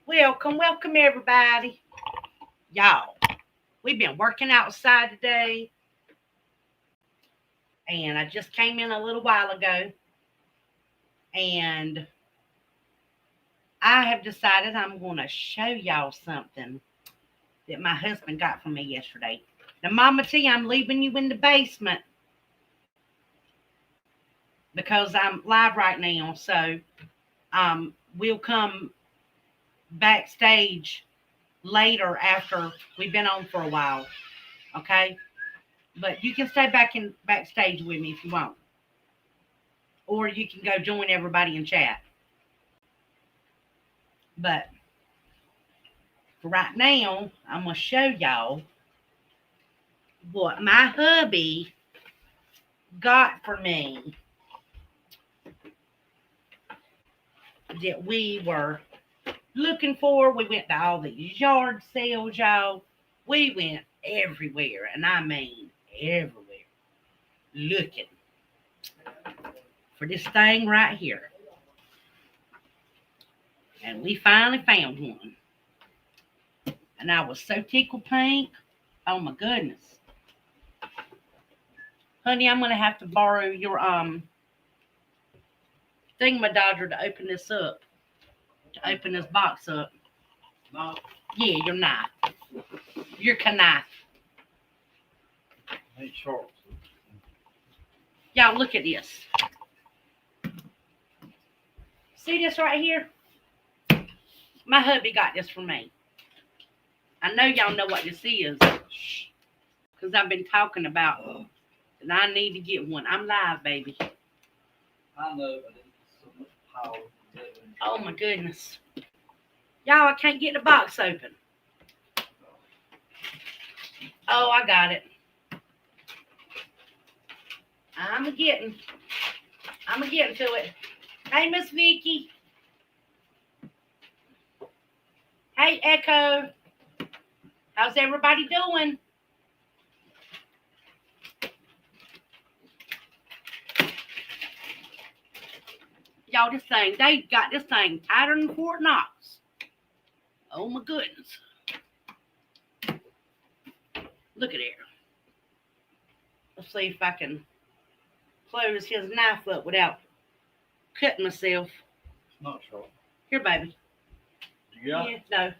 Welcome everybody. Y'all, we've been working outside today, and I just came in a little while ago, and I have decided I'm going to show y'all something that my husband got for me yesterday. Now, Mama T, I'm leaving you in the basement because I'm live right now, so we'll come backstage later after we've been on for a while, okay? But you can stay back in backstage with me if you want. Or you can go join everybody in chat. But for right now, I'm going to show y'all what my hubby got for me that we were looking for. We went to all these yard sales, y'all. We went everywhere, and I mean everywhere, looking for this thing right here. And we finally found one. And I was so tickled pink. Oh my goodness. Honey, I'm gonna have to borrow your thingamadodger to open this up. To open this box up. No. Yeah, your knife. Your knife. Ain't sharp. Y'all look at this. See this right here? My hubby got this for me. I know y'all know what this is. Because I've been talking about that I need to get one. I'm live, baby. I know, but it's so much power. Oh my goodness. Y'all, I can't get the box open. Oh, I got it. I'm getting to it. Hey, Miss Vicky. Hey, Echo. How's everybody doing? Y'all, this thing, they got this thing tighter than Fort Knox. Oh my goodness. Look at there. Let's see if I can close his knife up without cutting myself. It's not sharp. Here, baby. You got it? Yeah, no.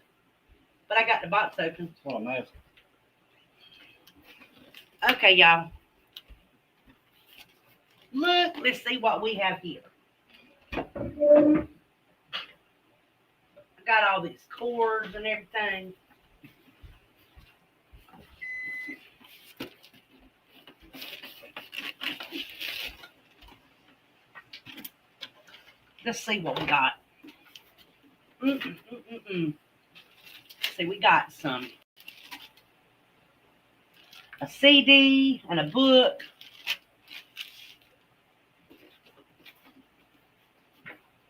But I got the box open. That's what I'm asking. Okay, y'all. Look, let's see what we have here. I got all these cords and everything. Let's see what we got. See, we got a CD and a book.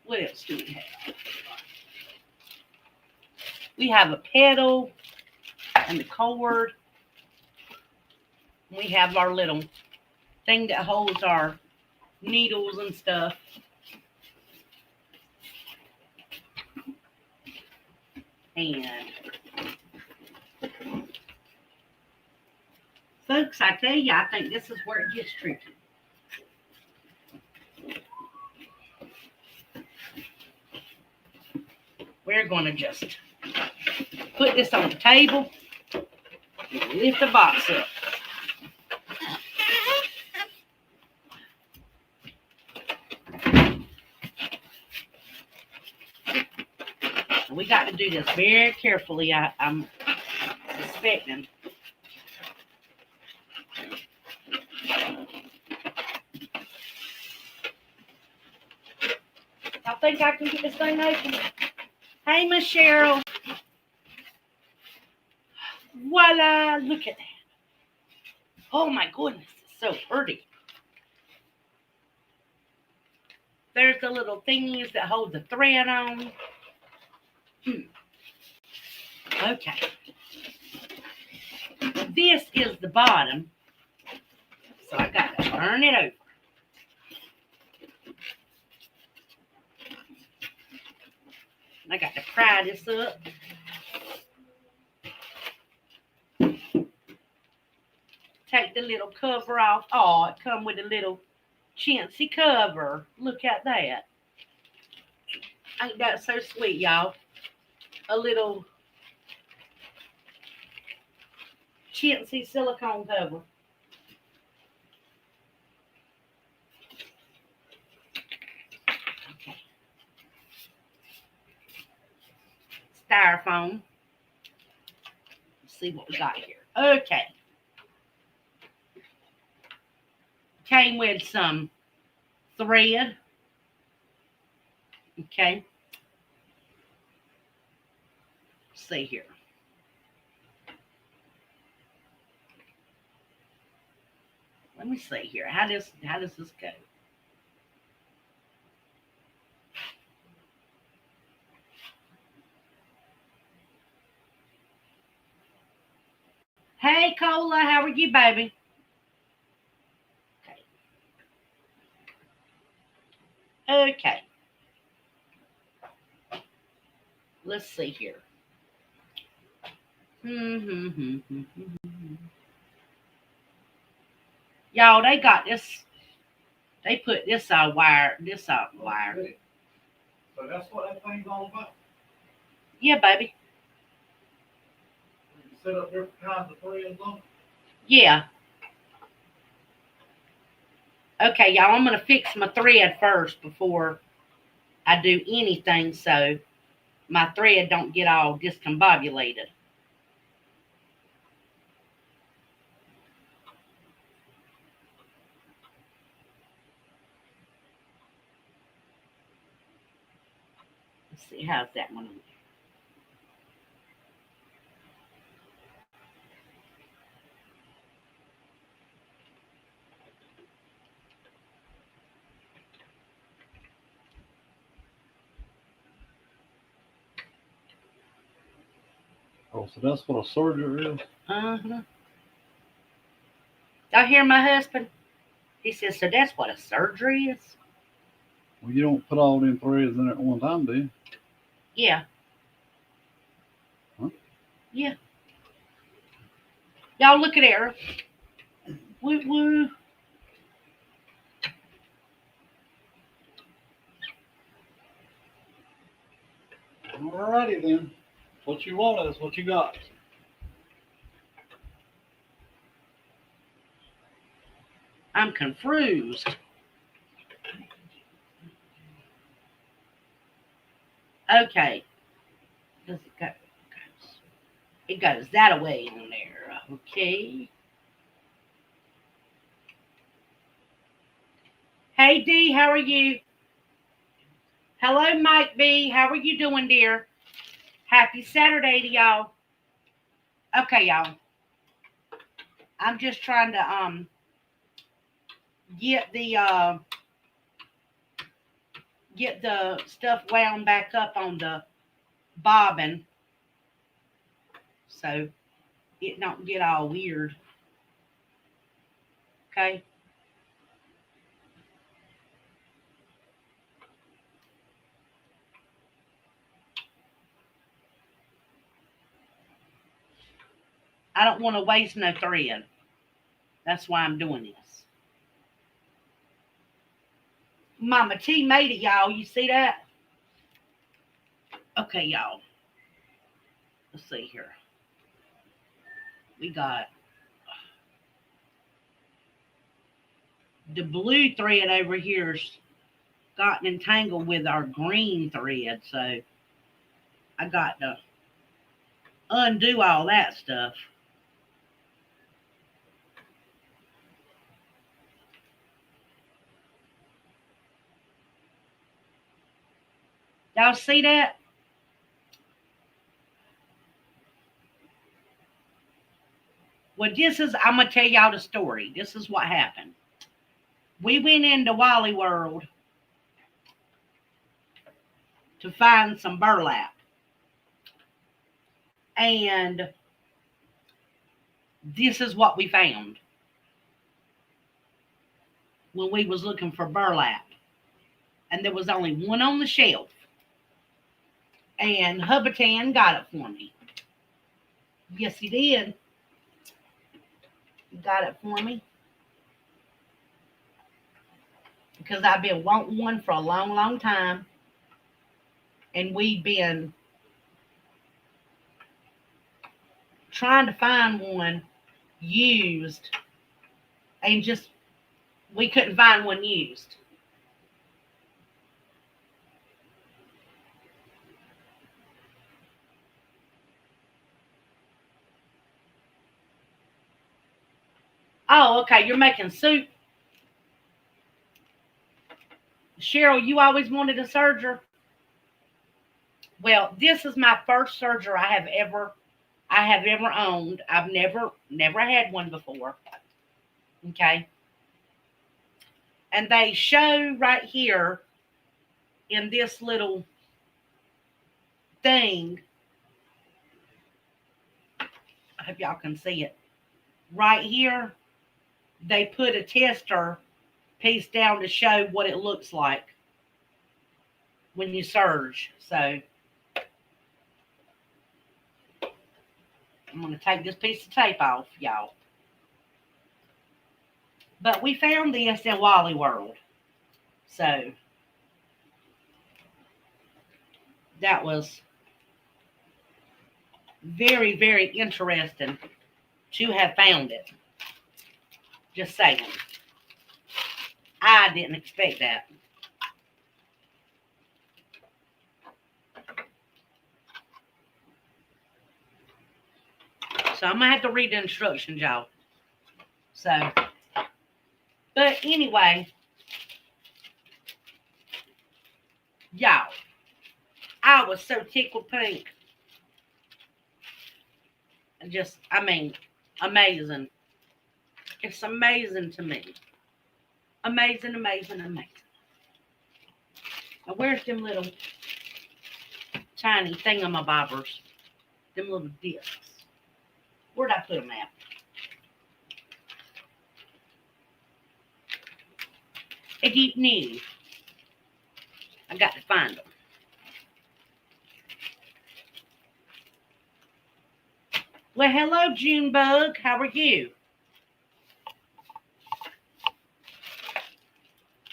What else do we have? We have a pedal and the cord. We have our little thing that holds our needles and stuff. And folks, I tell you, I think this is where it gets tricky. We're going to just put this on the table and lift the box up. We got to do this very carefully, I'm suspecting. I think I can get this thing open. Hey, Miss Cheryl. Voila, look at that. Oh my goodness, it's so pretty. There's the little thingies that hold the thread on. Okay. This is the bottom. So I got to turn it over. I got to pry this up. Take the little cover off. Oh, it come with a little chintzy cover. Look at that. Ain't that so sweet, y'all? A little chintzy silicone cover. Okay. Styrofoam. Let's see what we got here. Okay. Came with some thread. Okay. Let's see here. Let me see here. How does this go? Hey Cola, how are you, baby? Okay. Let's see here. Y'all, they got this. They put this wire. So that's what that thing's all about. Yeah, baby. You set up different kinds of threads on it. Yeah. Okay, y'all. I'm gonna fix my thread first before I do anything, so my thread don't get all discombobulated. Let's see, how's that one? Oh, so that's what a serger is? Uh-huh. Y'all hear my husband? He says, so that's what a surgery is? Well, you don't put all them threads in at one time, do you? Yeah. Huh? Yeah. Y'all look at Era. Woo woo. Alrighty then. What you want is what you got. I'm confused. Okay. Does it go? It goes that way in there. Okay. Hey D, how are you? Hello, Mike B. How are you doing, dear? Happy Saturday to y'all. Okay, y'all. I'm just trying to get the stuff wound back up on the bobbin so it don't get all weird. Okay. I don't want to waste no thread. That's why I'm doing this. Mama T made it, y'all. You see that? Okay, y'all. Let's see here. We got the blue thread over here's gotten entangled with our green thread, so I got to undo all that stuff. Y'all see that? Well, I'm going to tell y'all the story. This is what happened. We went into Wally World to find some burlap. And this is what we found when we was looking for burlap. And there was only one on the shelf. And Hubatan got it for me. Yes, he did. He got it for me. Because I've been wanting one for a long, long time. And we've been trying to find one used. And just, we couldn't find one used. Oh, okay. You're making soup. Cheryl, you always wanted a serger? Well, this is my first serger I have ever owned. I've never had one before. Okay. And they show right here in this little thing. I hope y'all can see it. Right here, they put a tester piece down to show what it looks like when you surge. So I'm going to take this piece of tape off, y'all. But we found this in Wally World. So that was very, very interesting to have found it. Just saying. I didn't expect that. So I'm going to have to read the instructions, y'all. So, but anyway, y'all, I was so tickled pink. Just, I mean, amazing. It's amazing to me. Amazing, amazing, amazing. Now, where's them little tiny thingamabobbers? Them little discs. Where'd I put them at? I didn't know. I got to find them. Well, hello, Junebug. How are you?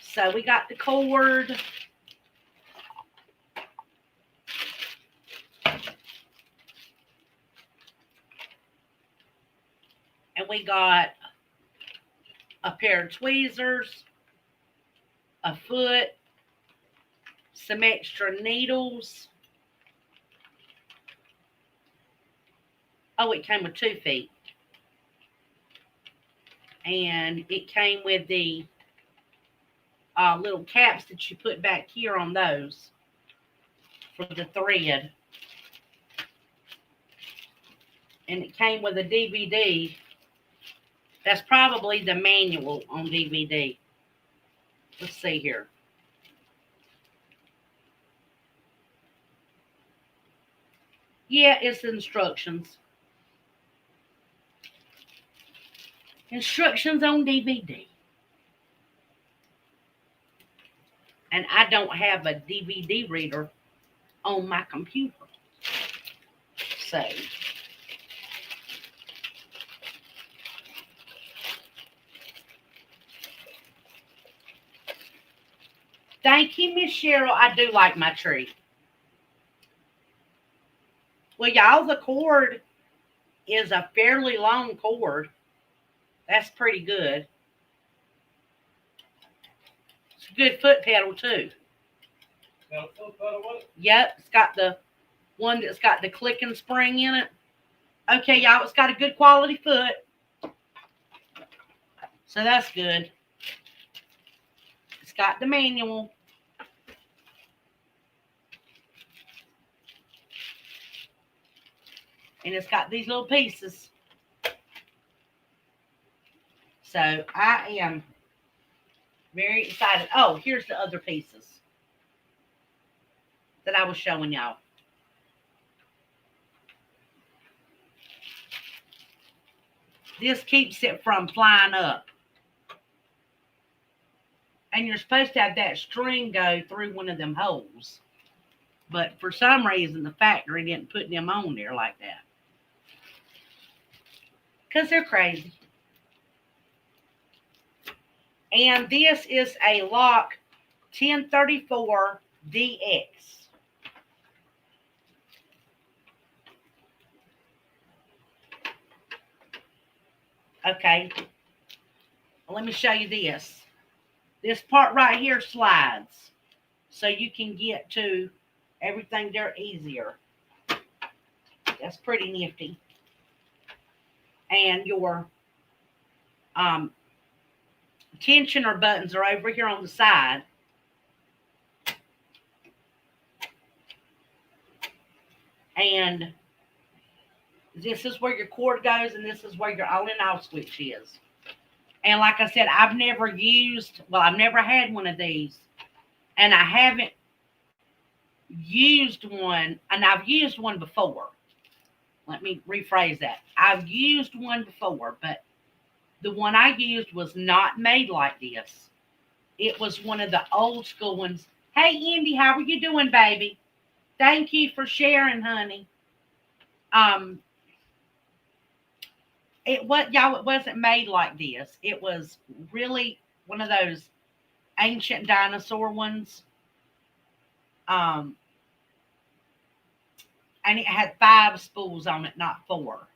So we got the cord. And we got a pair of tweezers, a foot, some extra needles. Oh, it came with 2 feet. And it came with the little caps that you put back here on those for the thread. And it came with a DVD. That's probably the manual on DVD. Let's see here. Yeah, it's instructions. Instructions on DVD. And I don't have a DVD reader on my computer. So, thank you, Miss Cheryl. I do like my tree. Well, y'all, the cord is a fairly long cord. That's pretty good. It's a good foot pedal, too. Got a foot pedal with it? Yep, it's got the one that's got the clicking spring in it. Okay, y'all, it's got a good quality foot. So that's good. It's got the manual. And it's got these little pieces. So I am very excited. Oh, here's the other pieces that I was showing y'all. This keeps it from flying up. And you're supposed to have that string go through one of them holes. But for some reason, the factory didn't put them on there like that. Because they're crazy. And this is a Lock 1034DX. Okay. Let me show you this. This part right here slides. So you can get to everything there easier. That's pretty nifty. And your tensioner buttons are over here on the side. And this is where your cord goes, and this is where your on and off switch is. And like I said, I've never had one of these. And I haven't used one, and I've used one before. Let me rephrase that. I've used one before, but the one I used was not made like this. It was one of the old school ones. Hey, Indy, how are you doing, baby? Thank you for sharing, honey. It wasn't made like this. It was really one of those ancient dinosaur ones. And it had 5 spools on it, not 4.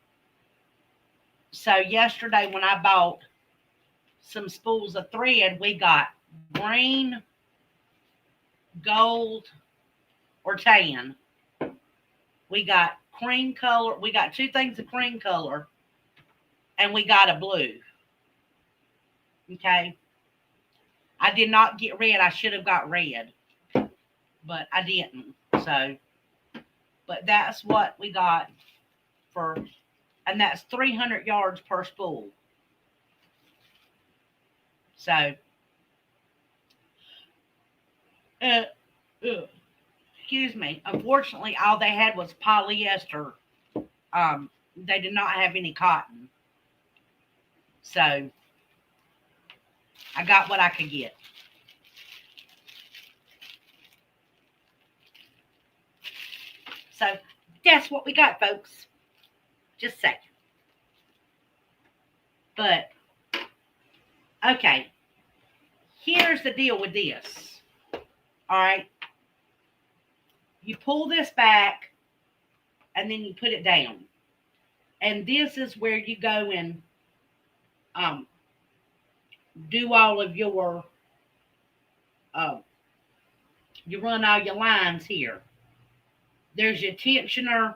So yesterday when I bought some spools of thread, we got green, gold, or tan. We got cream color. We got 2 things of cream color, and we got a blue. Okay. I did not get red. I should have got red, but I didn't. So, but that's what we got for, and that's 300 yards per spool. So, excuse me. Unfortunately, all they had was polyester. They did not have any cotton. So, I got what I could get. So, that's what we got, folks. Just saying. But, okay. Here's the deal with this. All right. You pull this back, and then you put it down. And this is where you go and do all of your, you run all your lines here. There's your tensioner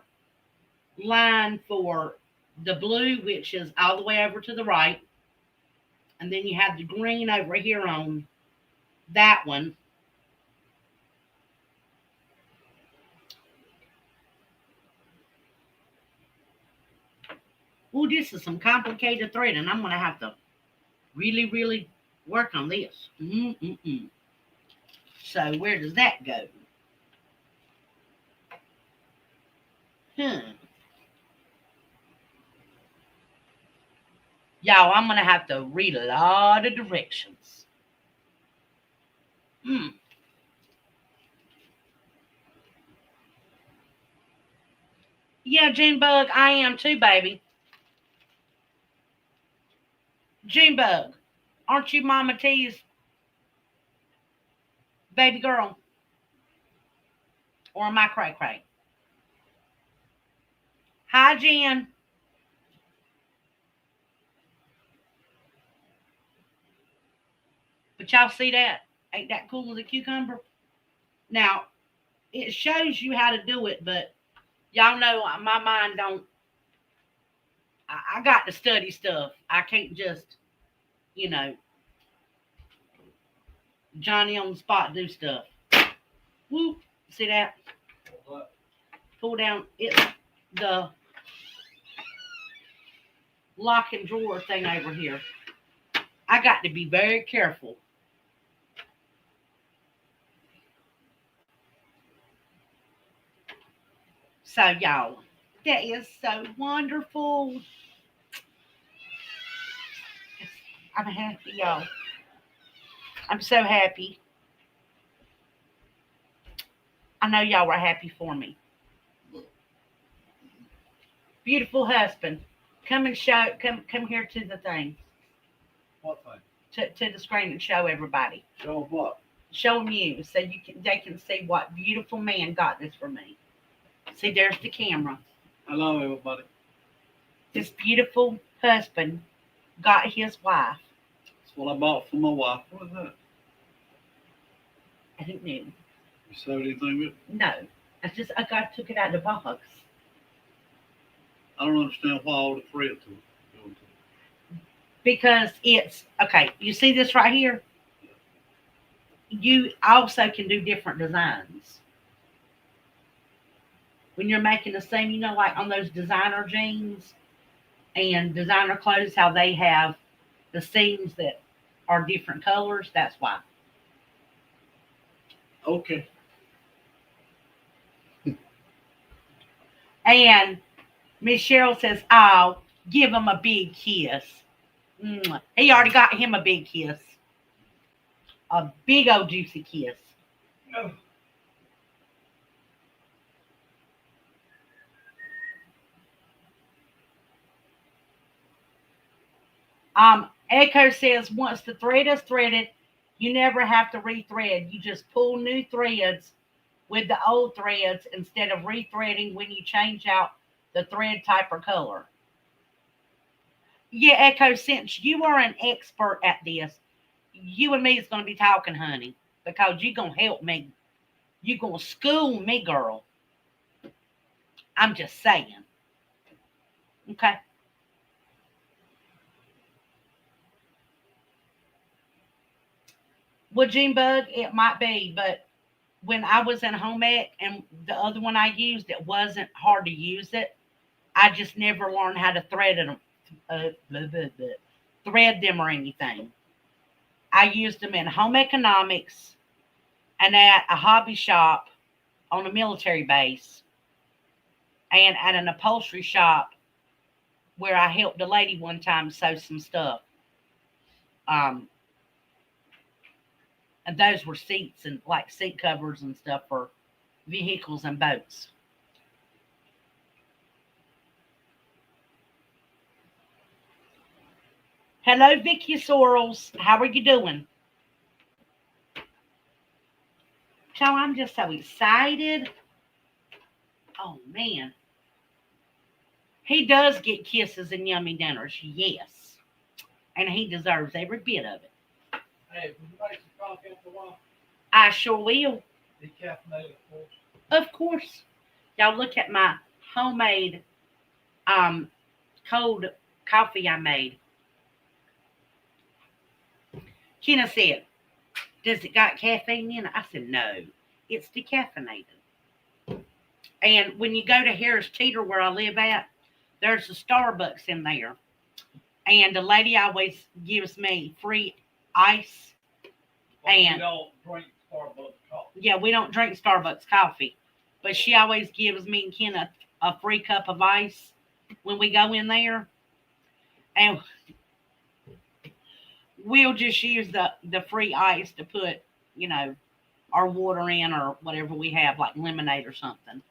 line for the blue, which is all the way over to the right. And then you have the green over here on that one. Oh, this is some complicated thread, and I'm going to have to really, really work on this. So where does that go? Y'all, I'm going to have to read a lot of directions. Yeah, Junebug, I am too, baby. Junebug, aren't you Mama T's baby girl? Or am I cray-cray? Hi, Jen. But y'all see that? Ain't that cool as a cucumber? Now, it shows you how to do it, but y'all know my mind don't. I got to study stuff. I can't just, Johnny on the spot do stuff. Whoop. See that? Pull down. It's the lock and drawer thing over here. I got to be very careful. So, y'all, that is so wonderful. I'm happy, y'all. I'm so happy. I know y'all were happy for me. Beautiful husband. Come and show come here to the thing. What thing? To the screen and show everybody. Show 'em what? Show them you so they can see what beautiful man got this for me. See, there's the camera. Hello, everybody. This beautiful husband got his wife. That's what I bought for my wife. What is that? I don't know. You sewed anything with it? No. I took it out of the box. I don't understand why all the thread to it. Going to it. Because it's okay, you see this right here? You also can do different designs. When you're making the same, like on those designer jeans and designer clothes, how they have the seams that are different colors, that's why. Okay. And Miss Cheryl says, "Oh, give him a big kiss." Mwah. He already got him a big kiss. A big old juicy kiss. Oh. Echo says, once the thread is threaded, you never have to rethread. You just pull new threads with the old threads instead of rethreading when you change out the thread type or color. Yeah, Echo, since you are an expert at this, you and me is going to be talking, honey, because you're going to help me. You're going to school me, girl. I'm just saying. Okay. Well, Gene Bug, it might be, but when I was in home ec and the other one I used, it wasn't hard to use it. I just never learned how to thread them, blah, blah, blah, thread them or anything. I used them in home economics and at a hobby shop on a military base and at an upholstery shop where I helped a lady one time sew some stuff. Um, and those were seats and like seat covers and stuff for vehicles and boats. Hello, Vicky Sorrels. How are you doing? So I'm just so excited. Oh man. He does get kisses and yummy dinners, yes. And he deserves every bit of it. Hey, would you like some coffee after a while? I sure will. Decaffeinated, of course. Of course. Y'all look at my homemade cold coffee I made. Kenna said, "Does it got caffeine in it?" I said, "No, it's decaffeinated." And when you go to Harris Teeter, where I live at, there's a Starbucks in there. And the lady always gives me free ice. Well, And we don't drink Starbucks coffee. yeah, we don't drink Starbucks coffee. But she always gives me and Ken a free cup of ice when we go in there. And we'll just use the free ice to put, our water in or whatever we have, like lemonade or something.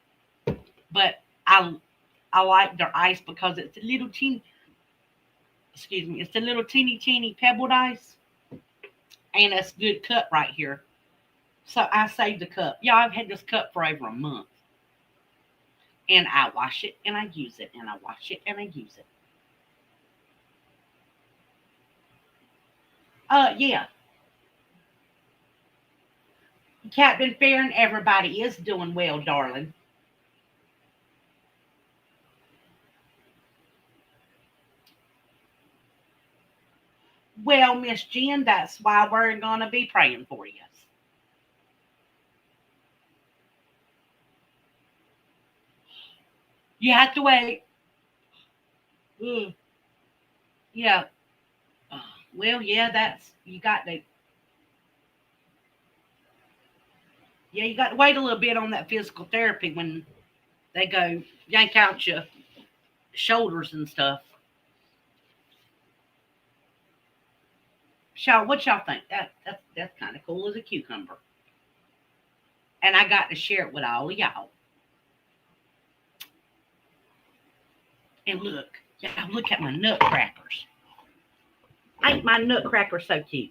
But I like their ice because it's a little teeny, excuse me, it's a little teeny pebbled ice. And it's good cup right here. So I saved the cup. Yeah, I've had this cup for over a month. And I wash it and I use it and I wash it and I use it. Yeah. Captain Fair and everybody is doing well, darling. Well, Miss Jen, that's why we're going to be praying for you. You have to wait. Mm, yeah. Well, yeah, you got to, yeah, you got to wait a little bit on that physical therapy when they go yank out your shoulders and stuff. What y'all think? That's kind of cool as a cucumber. And I got to share it with all of y'all. And look, y'all look at my nutcrackers. Ain't my nutcracker so cute?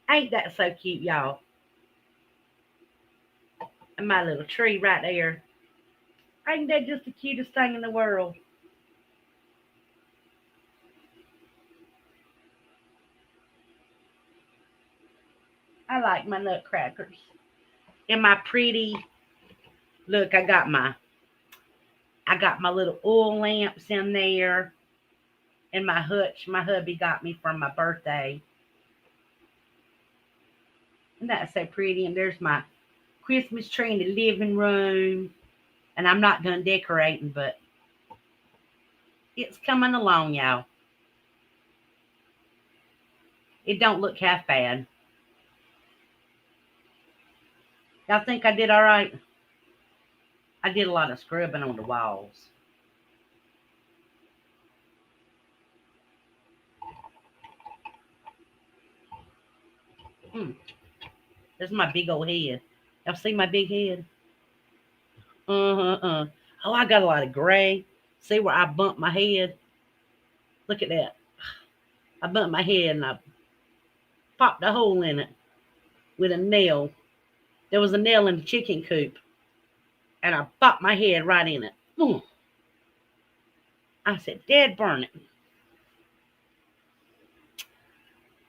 Ain't that so cute, y'all? And my little tree right there. Ain't that just the cutest thing in the world? I like my nutcrackers. And my pretty, look, I got my little oil lamps in there. And my hutch my hubby got me for my birthday. And that's so pretty. And there's my Christmas tree in the living room. And I'm not done decorating, but it's coming along, y'all. It don't look half bad. Y'all think I did all right? I did a lot of scrubbing on the walls. Hmm. This is my big old head. Y'all see my big head? Oh, I got a lot of gray. See where I bumped my head? Look at that. I bumped my head and I popped a hole in it with a nail. There was a nail in the chicken coop, and I popped my head right in it. Boom. I said, "Dead burn it."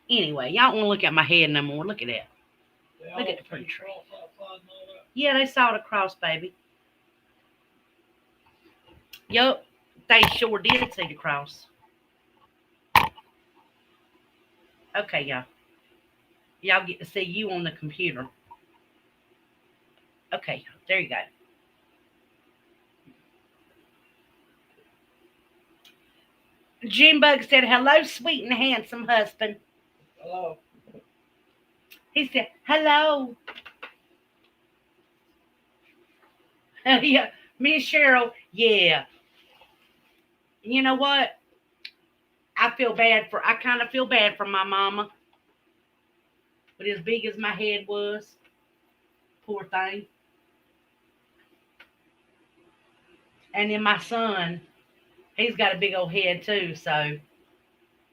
Anyway, y'all want to look at my head no more. Look at that. Look at the pretty tree. Yeah, they saw it across, baby. Yup, they sure did see the cross. Okay, y'all. Y'all get to see you on the computer. Okay, there you go. Junebug said, "Hello, sweet and handsome husband." Hello. He said, "Hello." Yeah, Miss Cheryl, yeah. You know what? I kind of feel bad for my mama. But as big as my head was, poor thing. And then my son, he's got a big old head too, so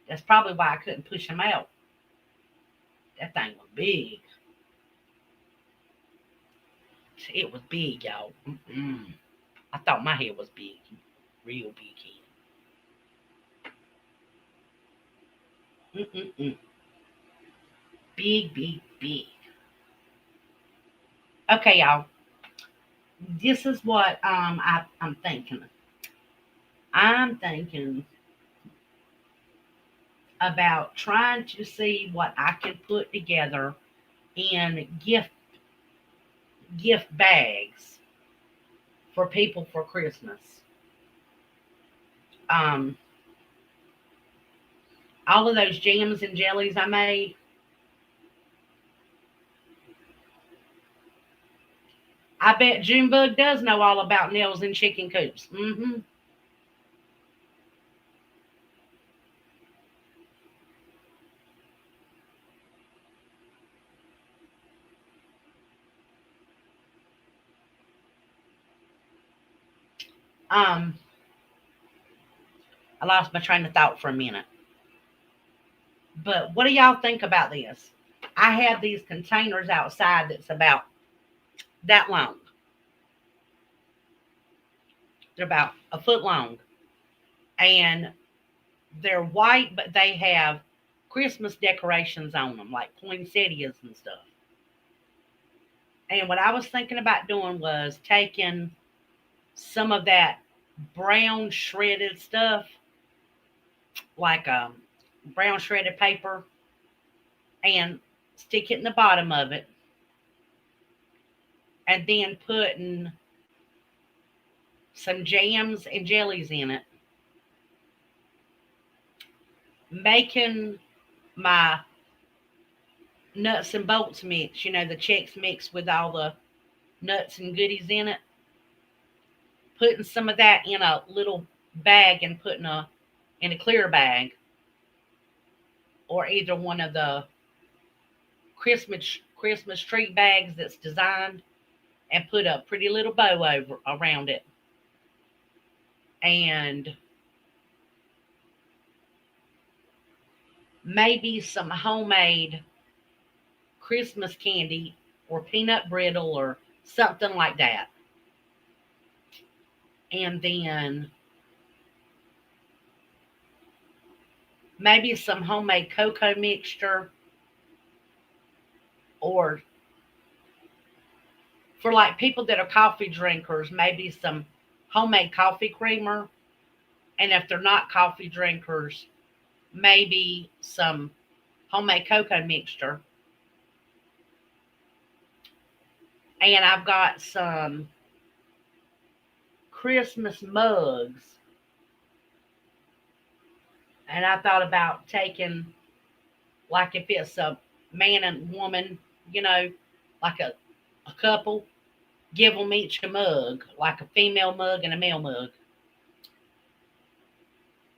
that's probably why I couldn't push him out. That thing was big. It was big, y'all. I thought my head was big, real big head. Big, big, big. Okay, y'all. This is what I'm thinking. I'm thinking about trying to see what I can put together in gift bags for people for Christmas. Um, all of those jams and jellies I made, I bet Junebug does know all about nails and chicken coops. Um, I lost my train of thought for a minute. But what do y'all think about this? I have these containers outside that's about that long. They're about a foot long. And they're white, but they have Christmas decorations on them, like poinsettias and stuff. And what I was thinking about doing was taking some of that brown shredded stuff, like brown shredded paper, and stick it in the bottom of it, and then putting some jams and jellies in it, making my nuts and bolts mix, the Chex mix with all the nuts and goodies in it, putting some of that in a little bag and putting in a clear Bag, or either one of the Christmas Christmas tree bags that's designed and put a pretty little bow around it. And maybe some homemade Christmas candy or peanut brittle or something like that. And then maybe some homemade cocoa mixture, or for like people that are coffee drinkers, maybe some homemade coffee creamer. And if they're not coffee drinkers, maybe some homemade cocoa mixture. And I've got some Christmas mugs. And I thought about taking, like if it's a man and woman, like a couple, give them each a mug, like a female mug and a male mug,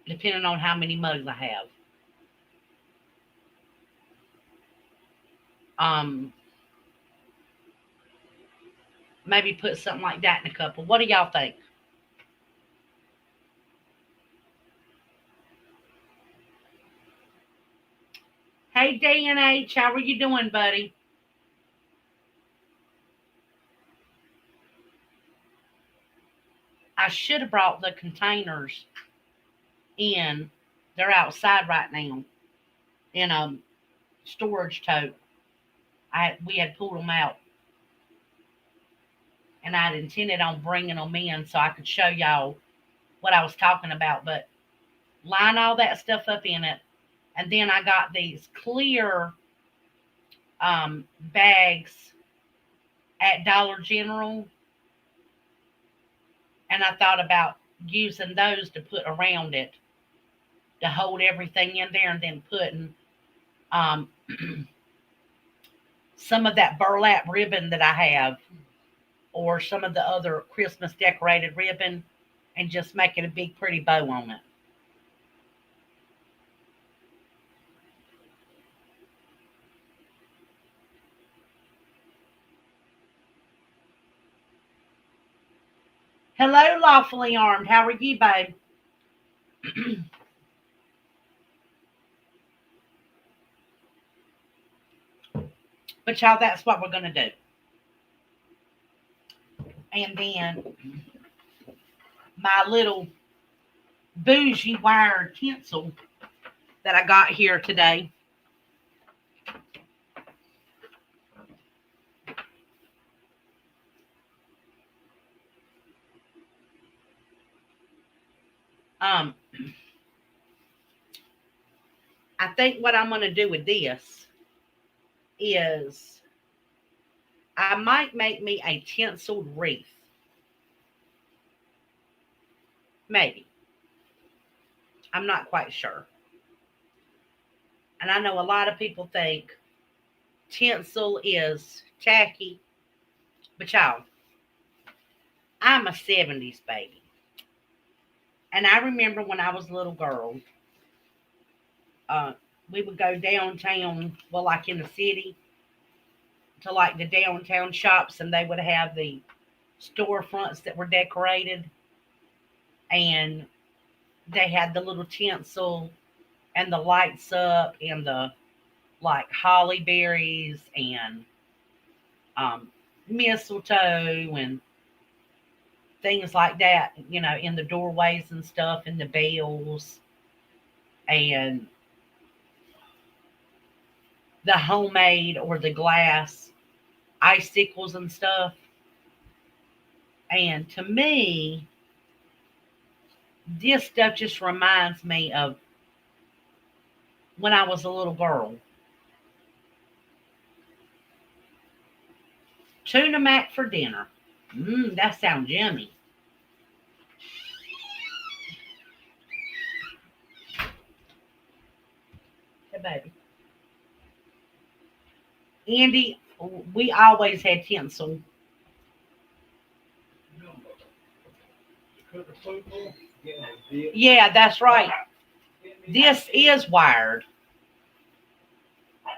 depending on how many mugs I have. Maybe put something like that in a couple. What do y'all think? Hey, DNH, how are you doing, buddy? I should have brought the containers in. They're outside right now in a storage tote. We had pulled them out, and I'd intended on bringing them in so I could show y'all what I was talking about. But line all that stuff up in it, and then I got these clear bags at Dollar General, and I thought about using those to put around it to hold everything in there, and then putting some of that burlap ribbon that I have, or some of the other Christmas decorated ribbon, and just making a big pretty bow on it. Hello, Lawfully Armed. How are you, babe? But y'all, that's what we're going to do. And then my little bougie wire tinsel that I got here today. I think what I'm going to do with this is I might make me a tinseled wreath. Maybe. I'm not quite sure. And I know a lot of people think tinsel is tacky, but y'all, I'm a 70s baby. And I remember when I was a little girl, we would go downtown, well, like in the city, to like the downtown shops, and they would have the storefronts that were decorated, and they had the little tinsel and the lights up and the like holly berries and mistletoe and things like that, in the doorways and stuff, and the bells and the homemade or the glass icicles and stuff. And to me, this stuff just reminds me of when I was a little girl. Tuna mac for dinner. That sounds yummy. Hey, baby. Andy, we always had tinsel. Yeah, that's right. This is wired.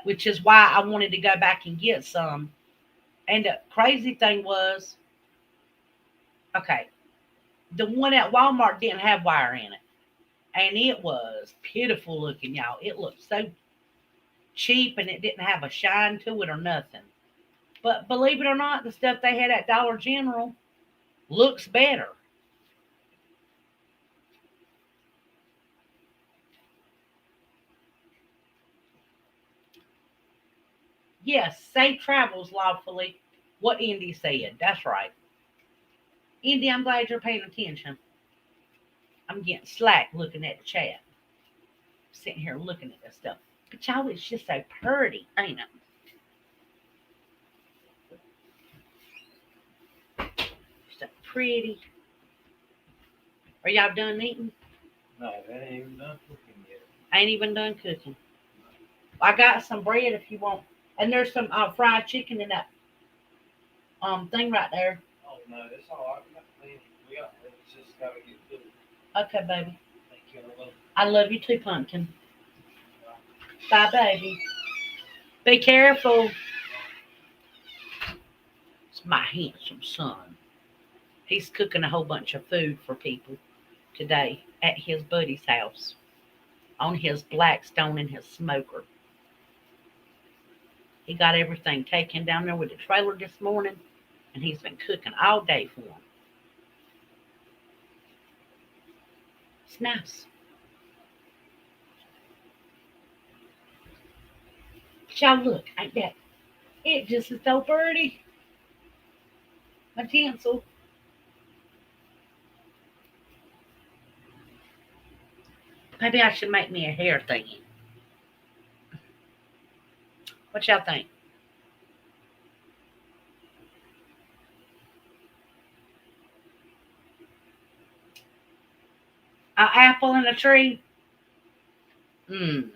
which is why I wanted to go back and get some. And the crazy thing was, okay, the one at Walmart didn't have wire in it. And it was pitiful looking, y'all. It looked so cheap and it didn't have a shine to it or nothing. But believe it or not, the stuff they had at Dollar General looks better. Yes, safe travels lawfully. What Indy said. That's right. Indy, I'm glad you're paying attention. I'm getting slack looking at the chat. Sitting here looking at this stuff. But y'all, it's just so pretty, ain't it? So pretty. Are y'all done eating? No, that ain't even done cooking yet. I ain't even done cooking. I got some bread if you want. And there's some fried chicken in that thing right there. Oh no, it's all right. We got plenty. It's just gotta get food. Okay, baby. Thank you. I love I love you too, Pumpkin. you. Bye, baby. Be careful. It's my handsome son. He's cooking a whole bunch of food for people today at his buddy's house on his Blackstone and his smoker. He got everything taken down there with the trailer this morning, and he's been cooking all day for them. It's nice. But y'all look, ain't that? It just is so pretty. My tinsel. Maybe I should make me a hair thingy. What y'all think? An apple in a tree? Mmm.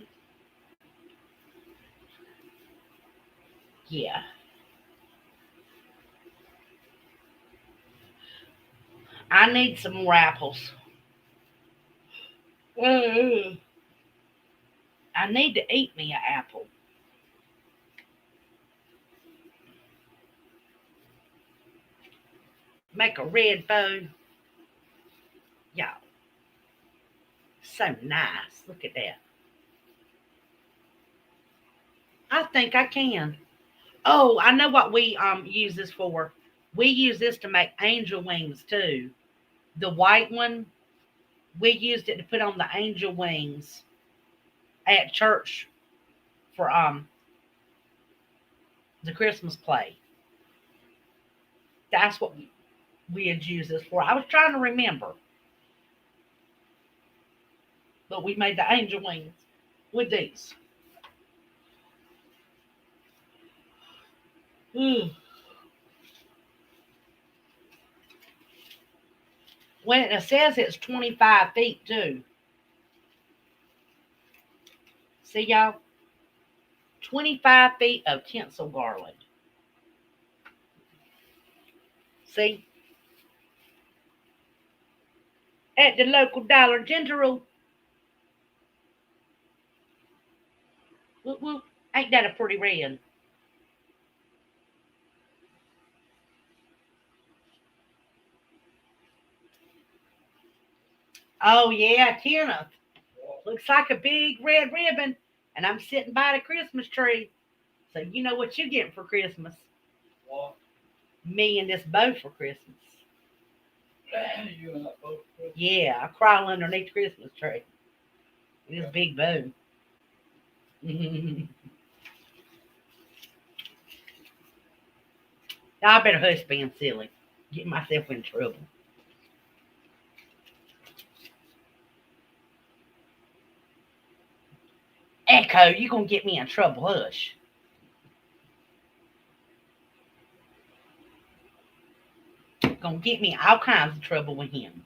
Yeah. I need some more apples. I need to eat me an apple. Make a red bow. Y'all. So nice. Look at that. I think I can. Oh, I know what we use this for. We use this to make angel wings too. The white one, we used it to put on the angel wings at church for the Christmas play. That's what we had used this for. I was trying to remember, but we made the angel wings with these. Mm. When it says it's 25 feet too. See y'all? 25 feet of tinsel garland. See? At the local Dollar General. Whoop, whoop. Ain't that a pretty red? Oh yeah, Kenneth. Looks like a big red ribbon. And I'm sitting by the Christmas tree. So you know what you're getting for Christmas. What? Me and this bow for Christmas. You and I both. Yeah, I crawl underneath the Christmas tree. This big bow. I better hush being silly. Get myself in trouble. Echo, you gonna get me in trouble. Hush. Gonna get me all kinds of trouble with him.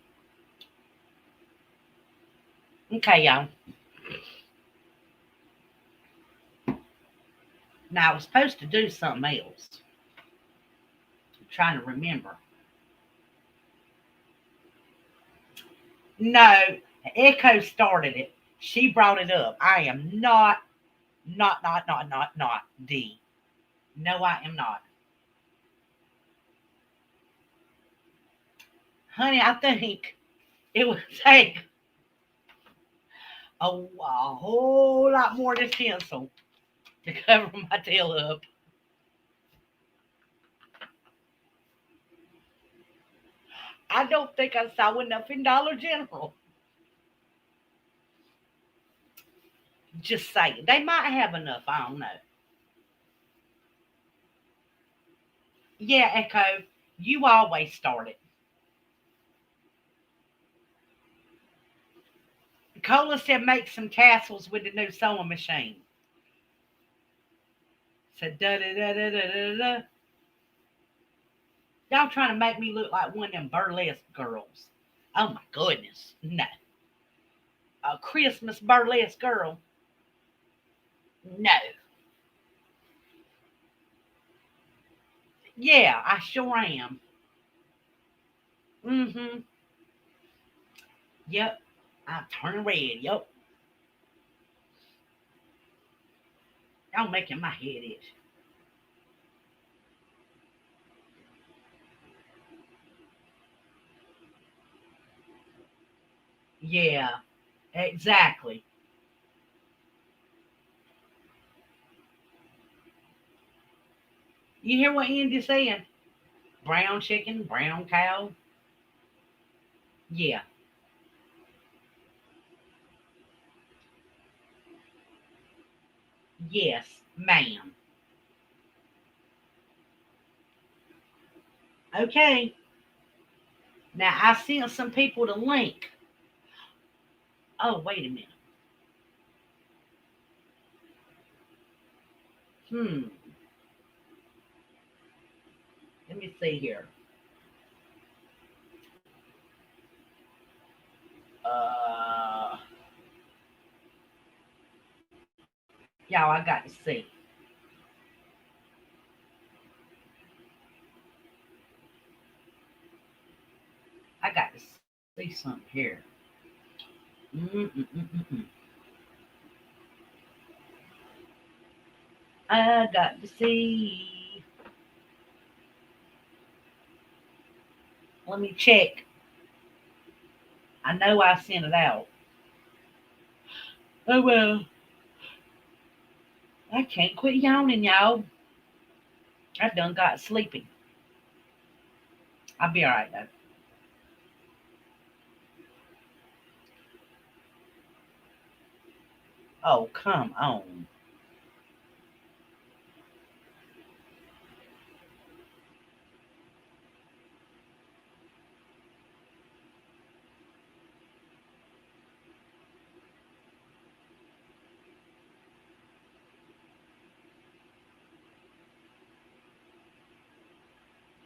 Okay, y'all. Now I was supposed to do something else. I'm trying to remember. No, Echo started it. She brought it up. I am not Not D. No, I am not. Honey, I think it would take a whole lot more than tinsel to cover my tail up. I don't think I saw enough in Dollar General. Just saying. They might have enough. I don't know. Yeah, Echo, you always start it. Cola said make some tassels with the new sewing machine. Said da da da da da da da. Y'all trying to make me look like one of them burlesque girls. Oh my goodness. No. A Christmas burlesque girl. No. Yeah, I sure am. Mm-hmm. Yep. I'm turning red. Yep. Y'all making my head itch. Yeah, exactly. You hear what Andy's saying? Brown chicken, brown cow. Yeah. Yes, ma'am. Okay. Now I sent some people the link. Oh, wait a minute. Hmm. Let me see here. Uh, y'all, I got to see. I got to see something here. Mm-mm-mm-mm-mm. I got to see. Let me check. I know I sent it out. Oh well, I can't quit yawning, y'all. I done got sleepy. I'll be all right though. Oh, come on.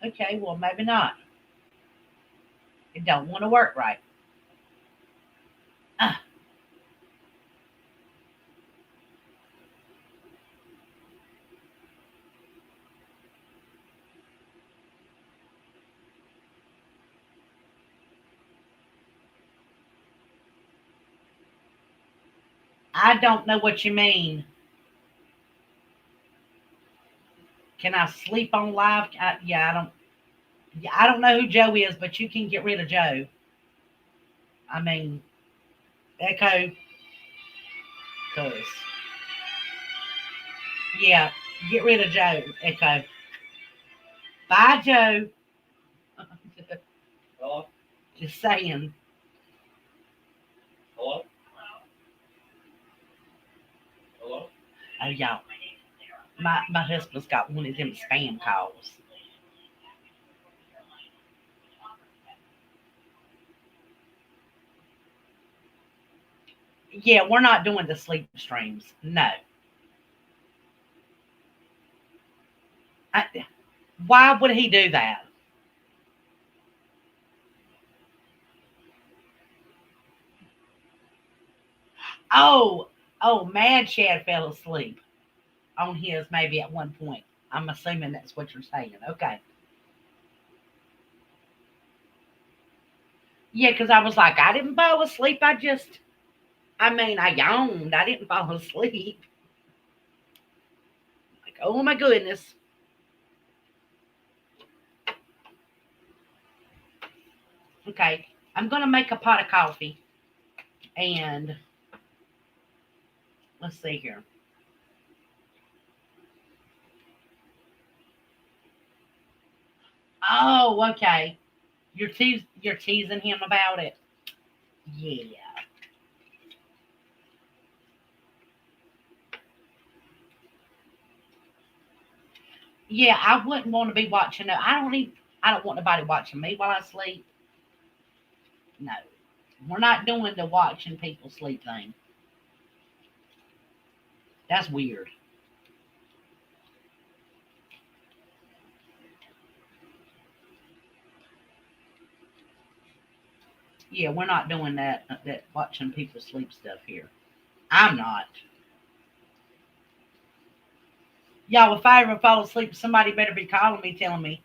Okay, well maybe not. It don't want to work right. Uh, I don't know what you mean. Can I sleep on live? Yeah, I don't. Yeah, I don't know who Joe is, but you can get rid of Joe. I mean, Echo, cause yeah, get rid of Joe. Echo. Bye, Joe. Hello? Just saying. Hello? Hello? Oh, y'all. My husband's got one of them spam calls. Yeah, we're not doing the sleep streams. No. I, why would he do that? Oh, oh, Mad Chad fell asleep on his maybe at one point. I'm assuming that's what you're saying. Okay. Yeah, because I was like, I didn't fall asleep. I mean, I yawned. I didn't fall asleep. Oh my goodness. Okay. I'm gonna make a pot of coffee and let's see here. Oh, okay. You're teasing him about it. Yeah. Yeah, I wouldn't want to be watching it. I don't want nobody watching me while I sleep. No. We're not doing the watching people sleep thing. That's weird. Yeah, we're not doing that watching people sleep stuff here. I'm not. Y'all, if I ever fall asleep, somebody better be calling me, telling me,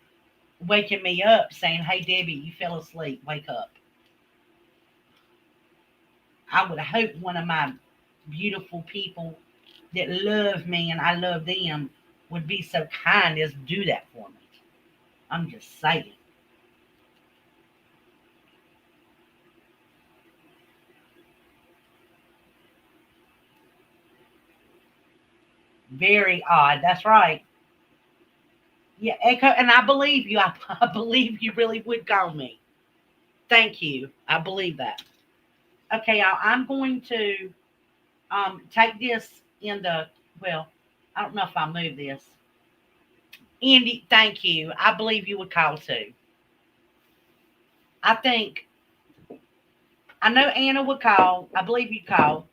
waking me up, saying, "Hey, Debbie, you fell asleep. Wake up." I would hope one of my beautiful people that love me and I love them would be so kind as to do that for me. I'm just saying. Very odd. That's right. Yeah, Echo, and I believe you. I believe you really would call me. Thank you. I believe that. Okay, y'all, I'm going to take this in the, well, I don't know if I move this. Andy, thank you. I believe you would call too. I think, I know Anna would call. I believe you'd call.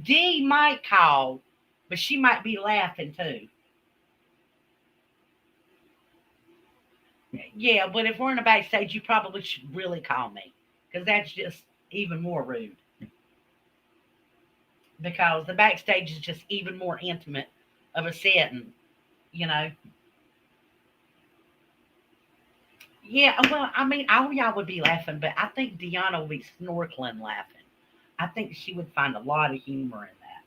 Dee might call, but she might be laughing too. Yeah, but if we're in the backstage, you probably should really call me because that's just even more rude. Because the backstage is just even more intimate of a setting, you know. Yeah, well, I mean, all y'all would be laughing, but I think Deanna would be snorkeling laughing. I think she would find a lot of humor in that.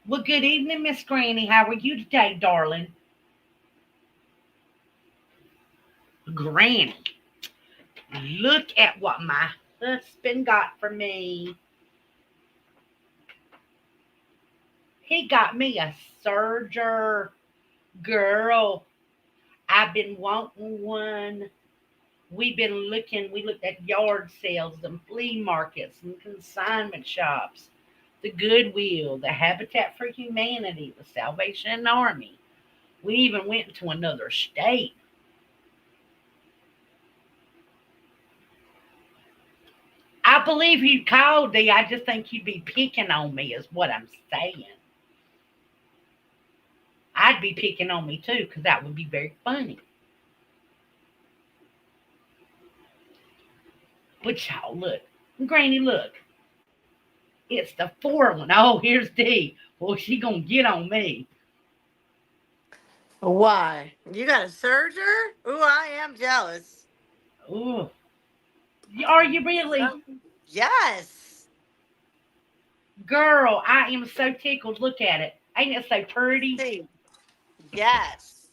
Well, good evening, Miss Granny. How are you today, darling? Granny, look at what my husband got for me. He got me a serger. Girl, I've been wanting one. We've been looking, we looked at yard sales and flea markets and consignment shops, the Goodwill, the Habitat for Humanity, the Salvation Army. We even went to another state. I believe you called me. I just think you'd be picking on me, is what I'm saying. I'd be picking on me too, because that would be very funny. But y'all, look. Granny, look. It's the 4 one. Oh, here's D. Well, she gonna get on me. Why? You got a serger? Ooh, I am jealous. Ooh. Are you really? So, yes. Girl, I am so tickled. Look at it. Ain't it so pretty? See, yes.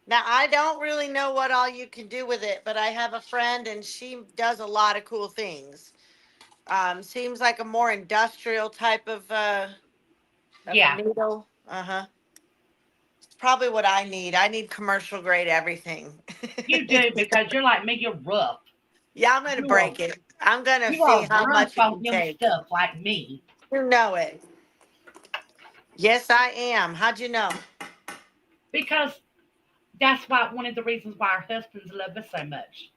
Now, I don't really know what all you can do with it, but I have a friend and she does a lot of cool things. Seems like a more industrial type of a Yeah, needle. Uh-huh. It's probably what I need. I need commercial grade everything. you do because you're like me. You're rough. Yeah, I'm gonna You are break it. I'm gonna you see are how rough much it on can them take. stuff like me You know it. Yes, I am. How'd you know? because that's why one of the reasons why our husbands love us so much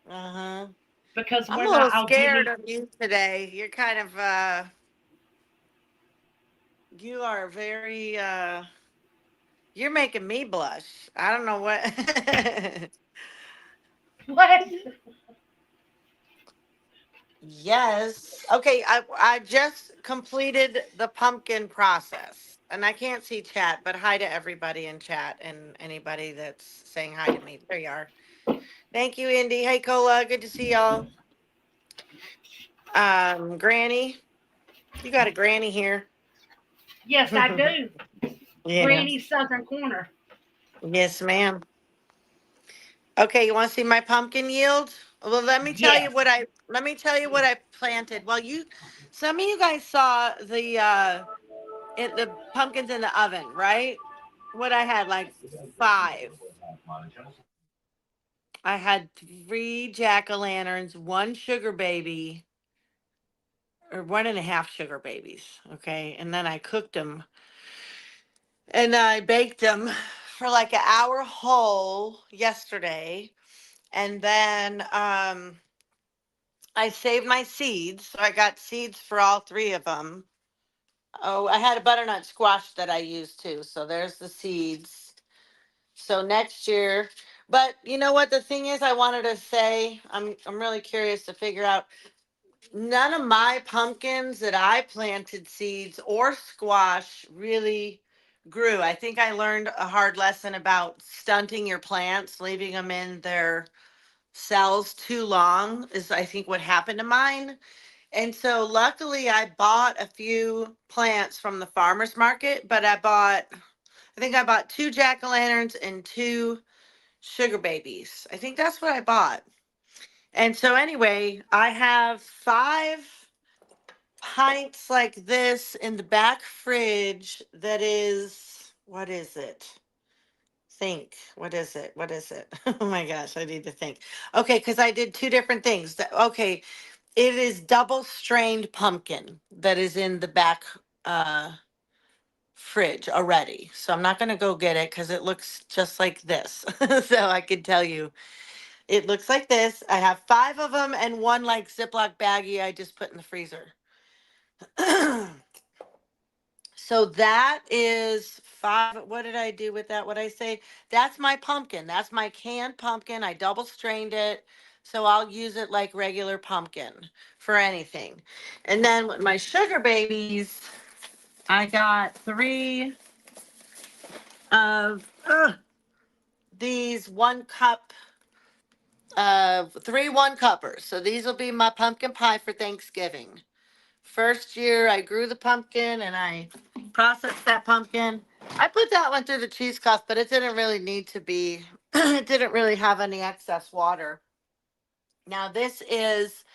Uh-huh. because I'm a we're little not all scared dilly. of you today. You're kind of you are very you're making me blush. I don't know what. What? Yes. Okay, I just completed the pumpkin process. And I can't see chat, but hi to everybody in chat and anybody that's saying hi to me. There you are. Thank you, Indy. Hey Cola, good to see y'all. Granny. You got a granny here. Yes, I do. Yeah. Granny's Southern Corner. Yes, ma'am. Okay, you want to see my pumpkin yield? Well, Yes. let me tell you what I planted. Well, some of you guys saw the pumpkins in the oven, right? What I had, like five. I had three jack-o'-lanterns, one sugar baby, or one and a half sugar babies. Okay, and then I cooked them and I baked them for like an hour whole yesterday, and then I saved my seeds, so I got seeds for all three of them. Oh, I had a butternut squash that I used too, so there's the seeds. So next year, but you know what the thing is, I wanted to say, I'm really curious to figure out. None of my pumpkins that I planted seeds or squash really grew. I think I learned a hard lesson about stunting your plants, leaving them in their cells too long is I think what happened to mine. And so luckily I bought a few plants from the farmer's market, but I think I bought two jack-o'-lanterns and two sugar babies. I think that's what I bought. And so anyway, I have five pints like this in the back fridge that is, what is it? Think. What is it? What is it? Oh my gosh, I need to think. Okay, because I did two different things. Okay, it is double strained pumpkin that is in the back uh fridge already. So I'm not gonna go get it because it looks just like this. So I can tell you it looks like this. I have five of them and one like Ziploc baggie I just put in the freezer. So that is five. What did I do with that? What I say? That's my pumpkin. That's my canned pumpkin. I double strained it. So I'll use it like regular pumpkin for anything. And then with my sugar babies, I got three of these 1 cup, three 1 cuppers. So these will be my pumpkin pie for Thanksgiving. First year I grew the pumpkin and I processed that pumpkin. I put that one through the cheesecloth, but it didn't really need to be, it didn't really have any excess water. Now this is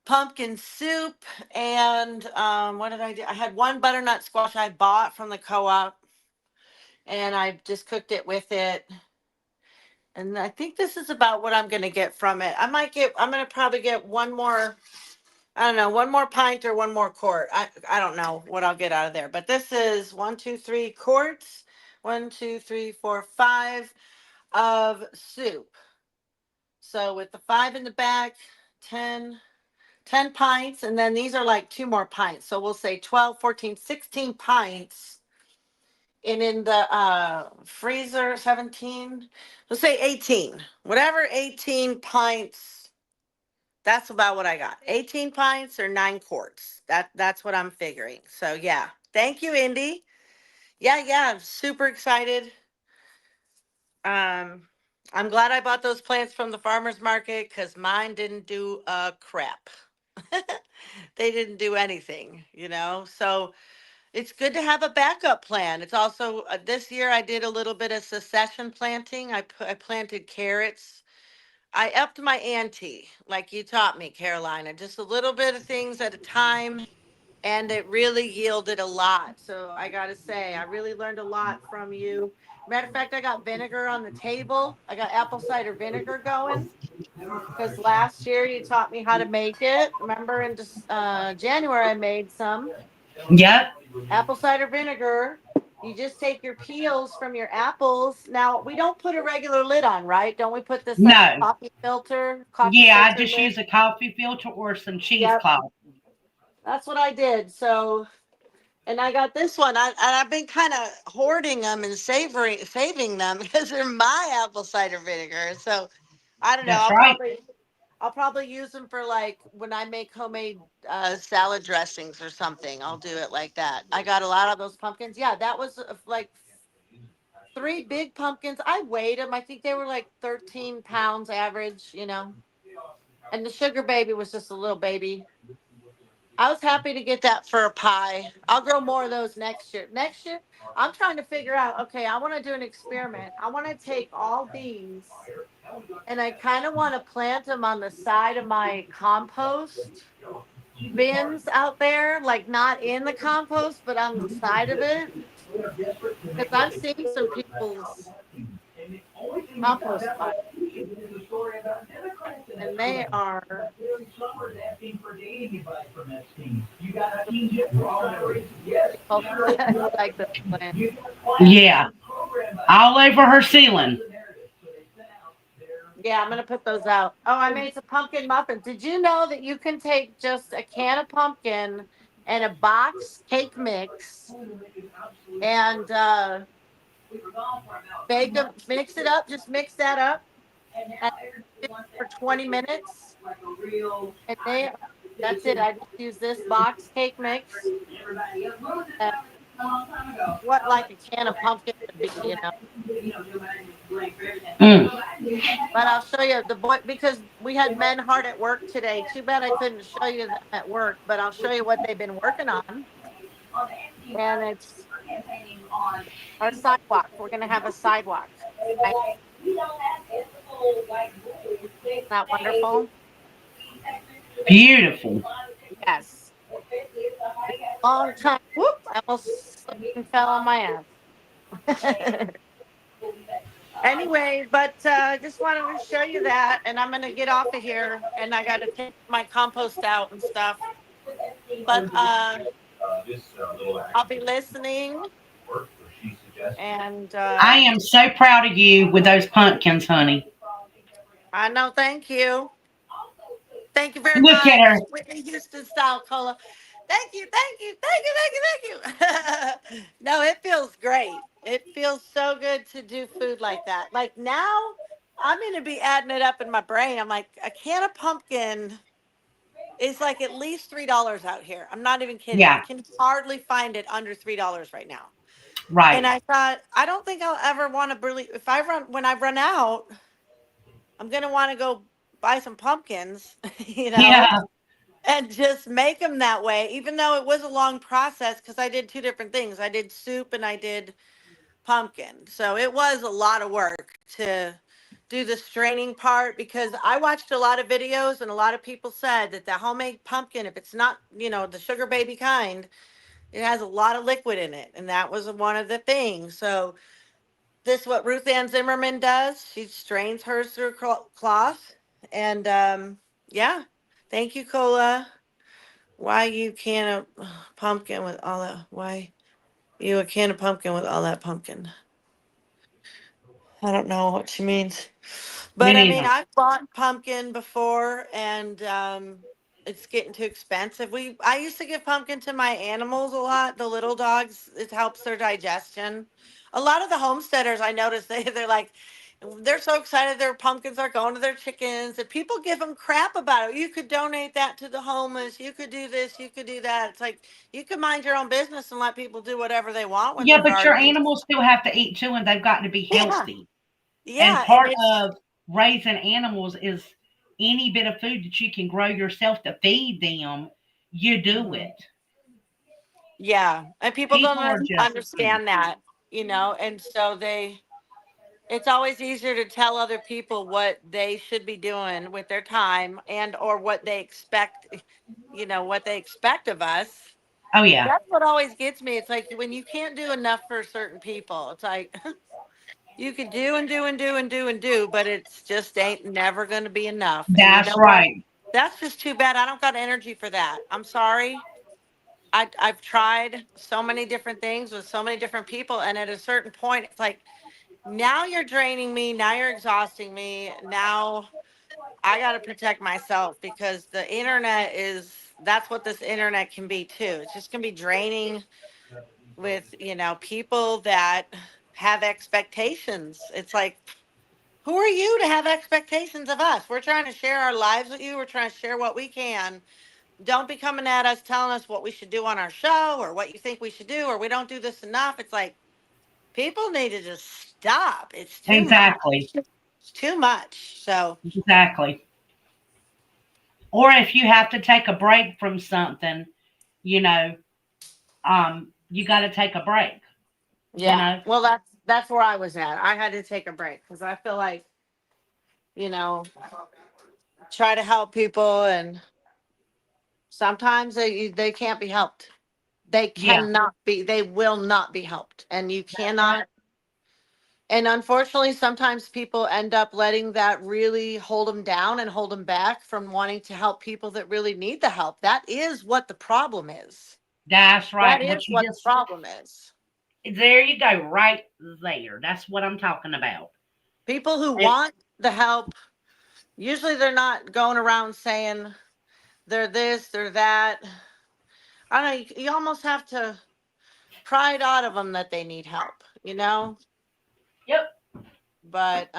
pumpkin soup and what did I do? I had one butternut squash I bought from the co-op and I just cooked it with it. And I think this is about what I'm going to get from it. I'm going to probably get one more, I don't know, one more pint or one more quart. I don't know what I'll get out of there. But this is 1, 2, 3 quarts, 1, 2, 3, 4, 5 of soup. So with the five in the back, 10, 10 pints. And then these are like two more pints. So we'll say 12, 14, 16 pints. And in the freezer, 17, let's say 18. Whatever 18 pints, that's about what I got. 18 pints or 9 quarts. That's what I'm figuring. So yeah. Thank you, Indy. Yeah, I'm super excited. I'm glad I bought those plants from the farmer's market because mine didn't do a crap. They didn't do anything, you know. So it's good to have a backup plan. It's also this year I did a little bit of succession planting. I planted carrots. I upped my ante, like you taught me, Carolina, just a little bit of things at a time, and it really yielded a lot. So I got to say, I really learned a lot from you. Matter of fact, I got vinegar on the table. I got apple cider vinegar going because last year you taught me how to make it. Remember in just January I made some Yep. apple cider vinegar. You just take your peels from your apples. Now we don't put a regular lid on, right? Don't we put this like a No. coffee Yeah, I filter just lid? use a coffee filter or some Yep, cheesecloth. that's what I did. So, and I got this one. I've been kind of hoarding them and saving them because they're my apple cider vinegar. So I don't know. That's right. I'll probably use them for like when I make homemade salad dressings or something. I'll do it like that. I got a lot of those pumpkins. Yeah, that was like three big pumpkins. I weighed them. I think they were like 13 pounds average, you know. And the sugar baby was just a little baby. I was happy to get that for a pie. I'll grow more of those next year. Next year, I'm trying to figure out, okay, I want to do an experiment. I want to take all these and I kind of want to plant them on the side of my compost bins out there, like not in the compost, but on the side of it. Because I've seen some people's compost piles, and they are like this plant. Yeah, all over her ceiling. Yeah, I'm gonna put those out. Oh, I made some pumpkin muffins. Did you know that you can take just a can of pumpkin and a box cake mix and bake them, mix it up, just mix that up and bake it for 20 minutes. And that's it. I just use this box cake mix and what like a can of pumpkin would be, you know. Mm. But I'll show you the boy because we had men hard at work today. Too bad I couldn't show you them at work, but I'll show you what they've been working on. And it's our sidewalk. We're gonna have a sidewalk. Isn't that wonderful? Beautiful. Yes. Long time. Whoop! I almost slipped and fell on my ass. Anyway, but just wanted to show you that, and I'm gonna get off of here, and I got to take my compost out and stuff. But I'll be listening, and I am so proud of you with those pumpkins, honey. I know. Thank you very Look much, at her. Whitney Houston style cola. Thank you, thank you, thank you, thank you, thank you. No, it feels great. It feels so good to do food like that. Like now, I'm gonna be adding it up in my brain. I'm like, a can of pumpkin is like at least $3 out here. I'm not even kidding. You Yeah, can hardly find it under $3 right now. And right. I thought, I don't think I'll ever want to really. If I run when I run out, I'm gonna want to go buy some pumpkins, you know, Yeah, and just make them that way. Even though it was a long process because I did two different things. I did soup and I did pumpkin. So it was a lot of work to do the straining part because I watched a lot of videos and a lot of people said that the homemade pumpkin, if it's not, you know, the sugar baby kind, it has a lot of liquid in it. And that was one of the things. So this is what Ruth Ann Zimmerman does. She strains hers through cloth. And yeah, thank you, Cola. Why you can of pumpkin with all that? Why you a can of pumpkin with all that pumpkin? I don't know what she means. me But I mean, neither. I've bought pumpkin before and it's getting too expensive. I used to give pumpkin to my animals a lot, the little dogs. It helps their digestion. A lot of the homesteaders I noticed they're like they're so excited their pumpkins are going to their chickens and people give them crap about it. You could donate that to the homeless. You could do this, you could do that. It's like you could mind your own business and let people do whatever they want with Yeah, their but your gardens. animals still have to eat too, and they've got to be Yeah. healthy. And Yeah, and part it's of raising animals is any bit of food that you can grow yourself to feed them, you do Mhm. it. Yeah, and people don't People are just, understand that, you know, and so it's always easier to tell other people what they should be doing with their time and or what they expect, you know, what they expect of us. oh yeah, That's what always gets me. It's like when you can't do enough for certain people, it's like you could do and do and do and do and do, but it's just ain't never going to be enough. And you that's know what? right. That's just too bad. I don't got energy for that. I'm sorry. I've tried so many different things with so many different people, and at a certain point, it's like now you're draining me. Now you're exhausting me. Now I got to protect myself because the internet is that's what this internet can be too. It's just gonna be draining with people that have expectations. It's like who are you to have expectations of us? We're trying to share our lives with you. We're trying to share what we can. Don't be coming at us telling us what we should do on our show or what you think we should do or we don't do this enough. It's like people need to just stop. It's too much. Exactly. It's too much. So Exactly. Or if you have to take a break from something, you know, you got to take a break, you Yeah. know. Well, that's where I was at. I had to take a break because I feel like, you know, try to help people, and sometimes they can't be helped. They Yeah, cannot be. They will not be helped, and you that's right. cannot. And unfortunately, sometimes people end up letting that really hold them down and hold them back from wanting to help people that really need the help. That is what the problem is. That's That right. What is you what the just, problem is. there you go, right there. That's what I'm talking about. People who It, want the help, usually they're not going around saying they're this, they're that. I don't know. You almost have to pry it out of them that they need help, you know? yep. But,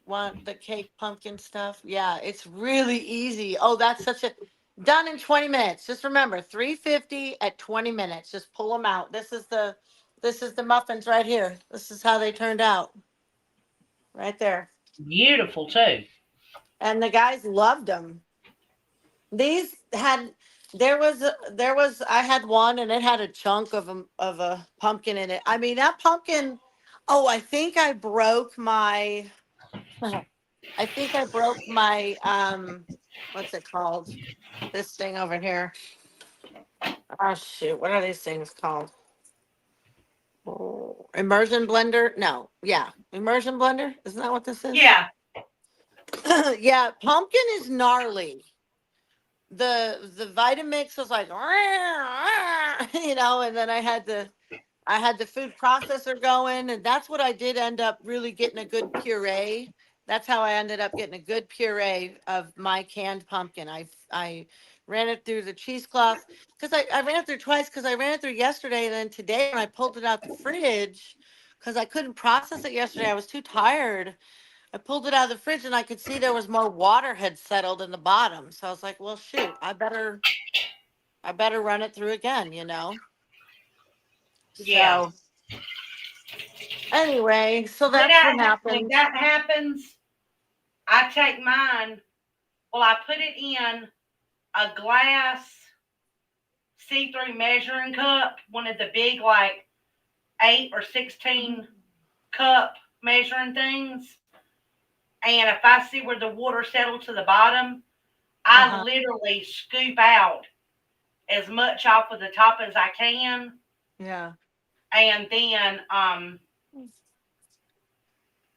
want the cake pumpkin stuff? Yeah, it's really easy. Oh, that's such a done in 20 minutes. Just remember 350 at 20 minutes. Just pull them out. This is the muffins right here. This is how they turned out. Right there. Beautiful too. And the guys loved them. These had there was I had one and it had a chunk of a pumpkin in it. I mean that pumpkin. Oh, I think I broke my what's it called? This thing over here. Oh shoot, what are these things called? Oh, immersion blender? No, yeah, immersion blender. Isn't that what this is? Yeah. Yeah, pumpkin is gnarly. The Vitamix was like, and then I had the food processor going, and that's what I did end up really getting a good puree. That's how I ended up getting a good puree of my canned pumpkin. I ran it through the cheesecloth because I ran it through twice because I ran it through yesterday and then today when I pulled it out the fridge because I couldn't process it yesterday. I was too tired. I pulled it out of the fridge and I could see there was more water had settled in the bottom. So I was like, well, shoot, I better run it through again. Yeah. So anyway, so When that's what when happened. that happens, I take mine. Well, I put it in a glass see-through measuring cup, one of the big like 8 or 16 cup measuring things. And if I see where the water settled to the bottom, I Uh-huh. literally scoop out as much off of the top as I can, Yeah. and then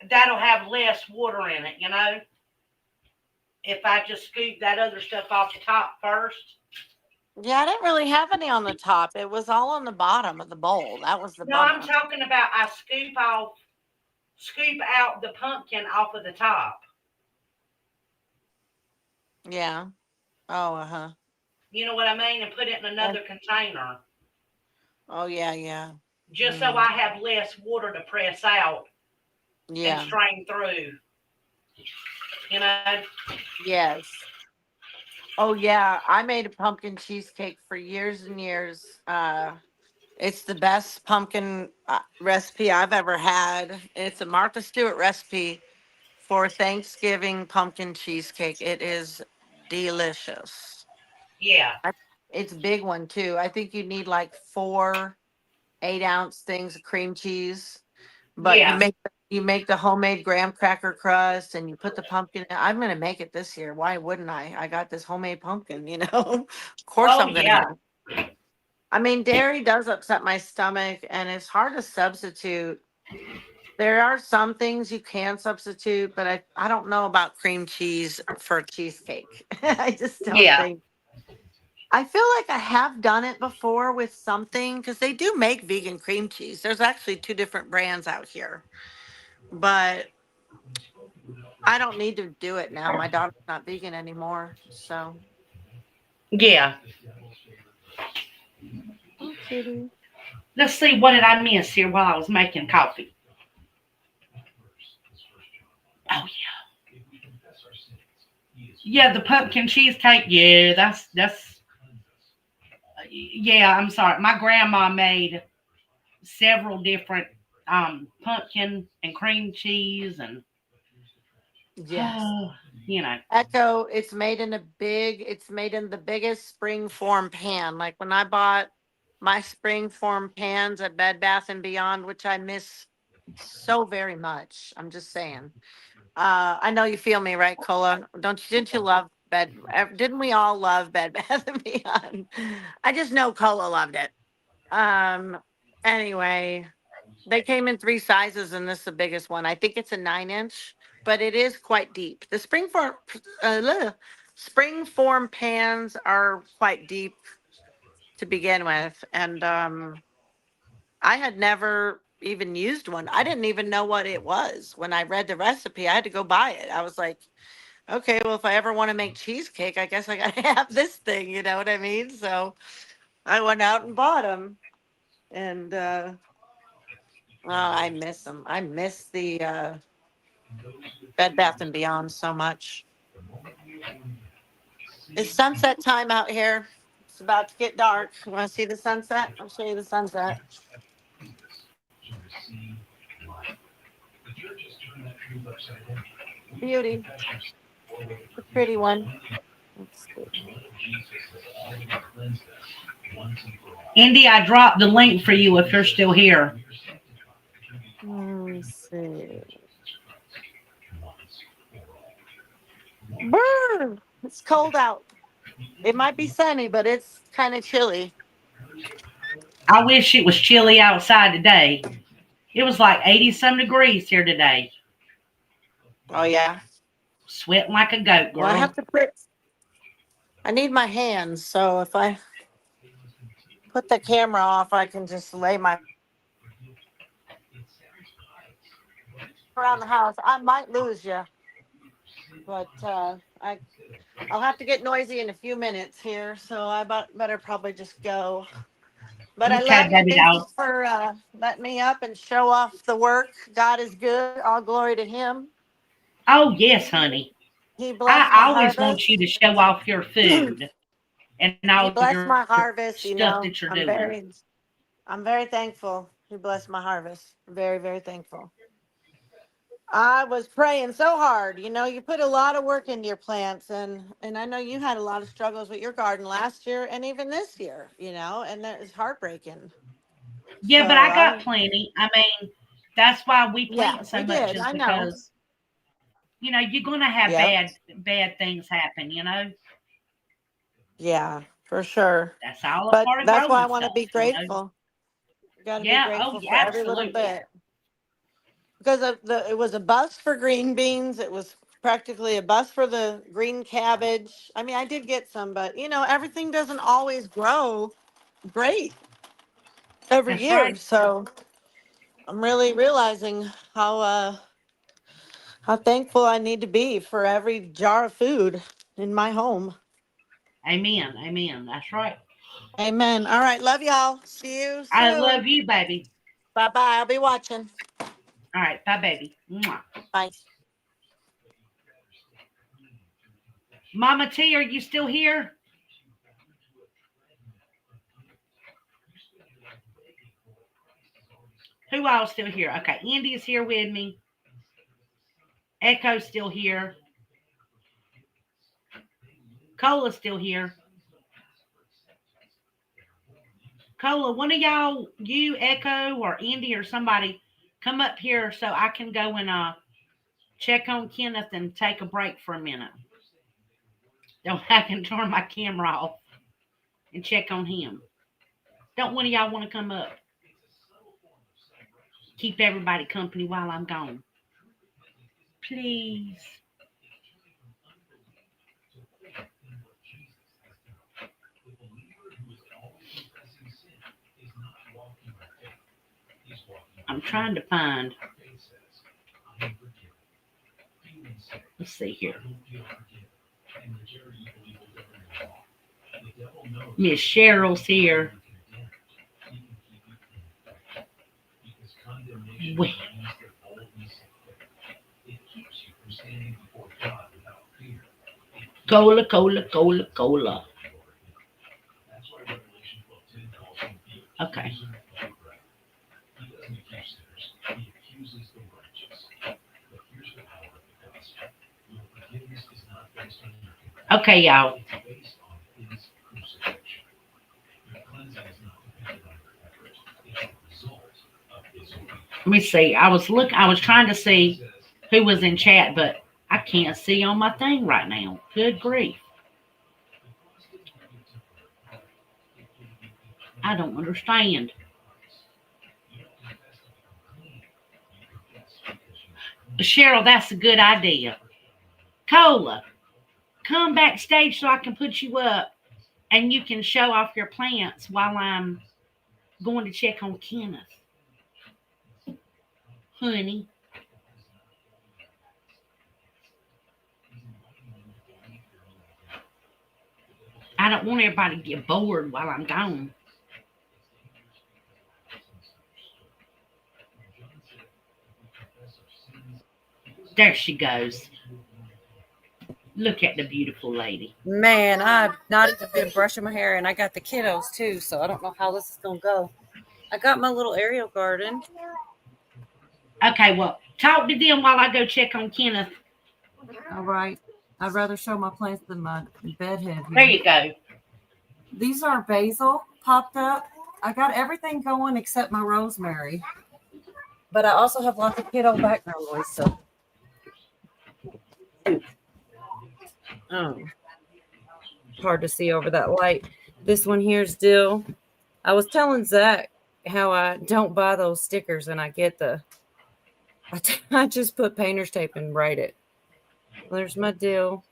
that'll have less water in it. If I just scoop that other stuff off the top first. Yeah, I didn't really have any on the top. It was all on the bottom of the bowl. That was the No, I'm bummer. talking about I scoop out the pumpkin off of the top. Yeah. Oh, uh-huh. You know what I mean? And put it in Oh, another container, oh yeah, yeah. just so Hmm. I have less water to press out and Yeah. strain through. You know? Yes. Oh yeah. I made a pumpkin cheesecake for years and years. It's the best pumpkin recipe I've ever had. It's a Martha Stewart recipe for Thanksgiving pumpkin cheesecake. It is delicious. Yeah. I- It's a big one too. I think you need like 4 8-ounce things of cream cheese, but you Yeah. make the homemade graham cracker crust and you put the pumpkin in. I'm gonna make it this year. Why wouldn't I? I got this homemade pumpkin, Of course Oh I'm gonna yeah. make it. I mean, dairy does upset my stomach and it's hard to substitute. There are some things you can substitute, but I don't know about cream cheese for cheesecake. I just don't Yeah. think. I feel like I have done it before with something because they do make vegan cream cheese. There's actually 2 different brands out here, but I don't need to do it now. My daughter's not vegan anymore, so. Yeah. Oh, kitty. Let's see, what did I miss here while I was making coffee? Oh yeah, the pumpkin cheesecake. Yeah, that's. Yeah, I'm sorry. My grandma made several different pumpkin and cream cheese, and Yes. You know. Echo, it's made in the biggest spring form pan. Like when I bought my spring form pans at Bed Bath and Beyond, which I miss so very much. I'm just saying. I know you feel me, right, Cola? Didn't you love didn't we all love Bed Bath and Beyond? I just know Cola loved it. Um, anyway, they came in three sizes, and this is the biggest one. I think it's a 9 inch, but it is quite deep. The spring form pans are quite deep to begin with, and I had never even used one. I didn't even know what it was when I read the recipe. I had to go buy it. I was like, okay, well, if I ever want to make cheesecake, I guess I gotta have this thing. You know what I mean? So I went out and bought them, and oh, I miss them. I miss the Bed Bath and Beyond so much. It's sunset time out here. It's about to get dark. You want to see the sunset? I'll show you the sunset. Beauty. The pretty one. Let's see. Indy, I dropped the link for you if you're still here. Let's see. Brr! It's cold out. It might be sunny, but it's kind of chilly. I wish it was chilly outside today. It was like 80 some degrees here today. Oh yeah. Sweating like a goat, Well, I girl. have to put. I need my hands, so if I put the camera off, I can just lay my around the house. I might lose you, but I'll have to get noisy in a few minutes here, so I better probably just go. But I Okay, love you. baby Thank you doll. for letting me up and show off the work. God is good. All glory to Him. Oh, yes, honey. He blessed I my always want you harvest. to show off your food and He all blessed your my harvest. stuff You that know, you're doing. I'm very thankful. He blessed my harvest. Very, very thankful. I was praying so hard. You know, you put a lot of work into your plants, and I know you had a lot of struggles with your garden last year and even this year. You know, and that is heartbreaking. Yeah, but So I got I'm plenty. I mean, that's why we yeah, plant so we much did. is I know. because, you're going to have Yep. bad things happen. Yeah, for sure. That's all a But part of that's why I growing want to be stuff. grateful. You got to be Yeah, oh, grateful yeah, for every little absolutely. bit because it was a bust for green beans. It was practically a bust for the green cabbage. I mean, I did get some, but you know, everything doesn't always grow great every That's year. right. So I'm really realizing how thankful I need to be for every jar of food in my home. Amen. Amen. That's right. Amen. All right, love y'all. See you I love soon. you, baby. Bye bye. I'll be watching. All right. Bye, baby. Mwah. Bye. Mama T, are you still here? Who all still here? Okay. Andy is here with me. Echo's still here. Cola's still here. Cola, one of y'all, you, Echo, or Andy, or somebody, come up here so I can go and check on Kenneth and take a break for a minute. Don't I can turn my camera off and check on him. Don't one of y'all want to come up? Keep everybody company while I'm gone. Please. I'm trying to find. Let's see here. Miss Cheryl's here. Wait. Cola, cola, cola, cola. Okay. Okay, y'all. Let me see. I was trying to see who was in chat, but I can't see on my thing right now. Good grief. I don't understand. Cheryl, that's a good idea. Cola, come backstage so I can put you up and you can show off your plants while I'm going to check on Kenneth. Honey. I don't want everybody to get bored while I'm gone. There she goes. Look at the beautiful lady. Man, I've not even been brushing my hair, and I got the kiddos too, so I don't know how this is gonna go. I got my little aerial garden. Okay, well, talk to them while I go check on Kenneth. All right. I'd rather show my plants than my bedhead. There you go. These are basil popped up. I got everything going except my rosemary. But I also have lots of kiddo background noise, so. Hard to see over that light. This one here's dill. I was telling Zach how I don't buy those stickers and I get I just put painter's tape and write it. There's my dill.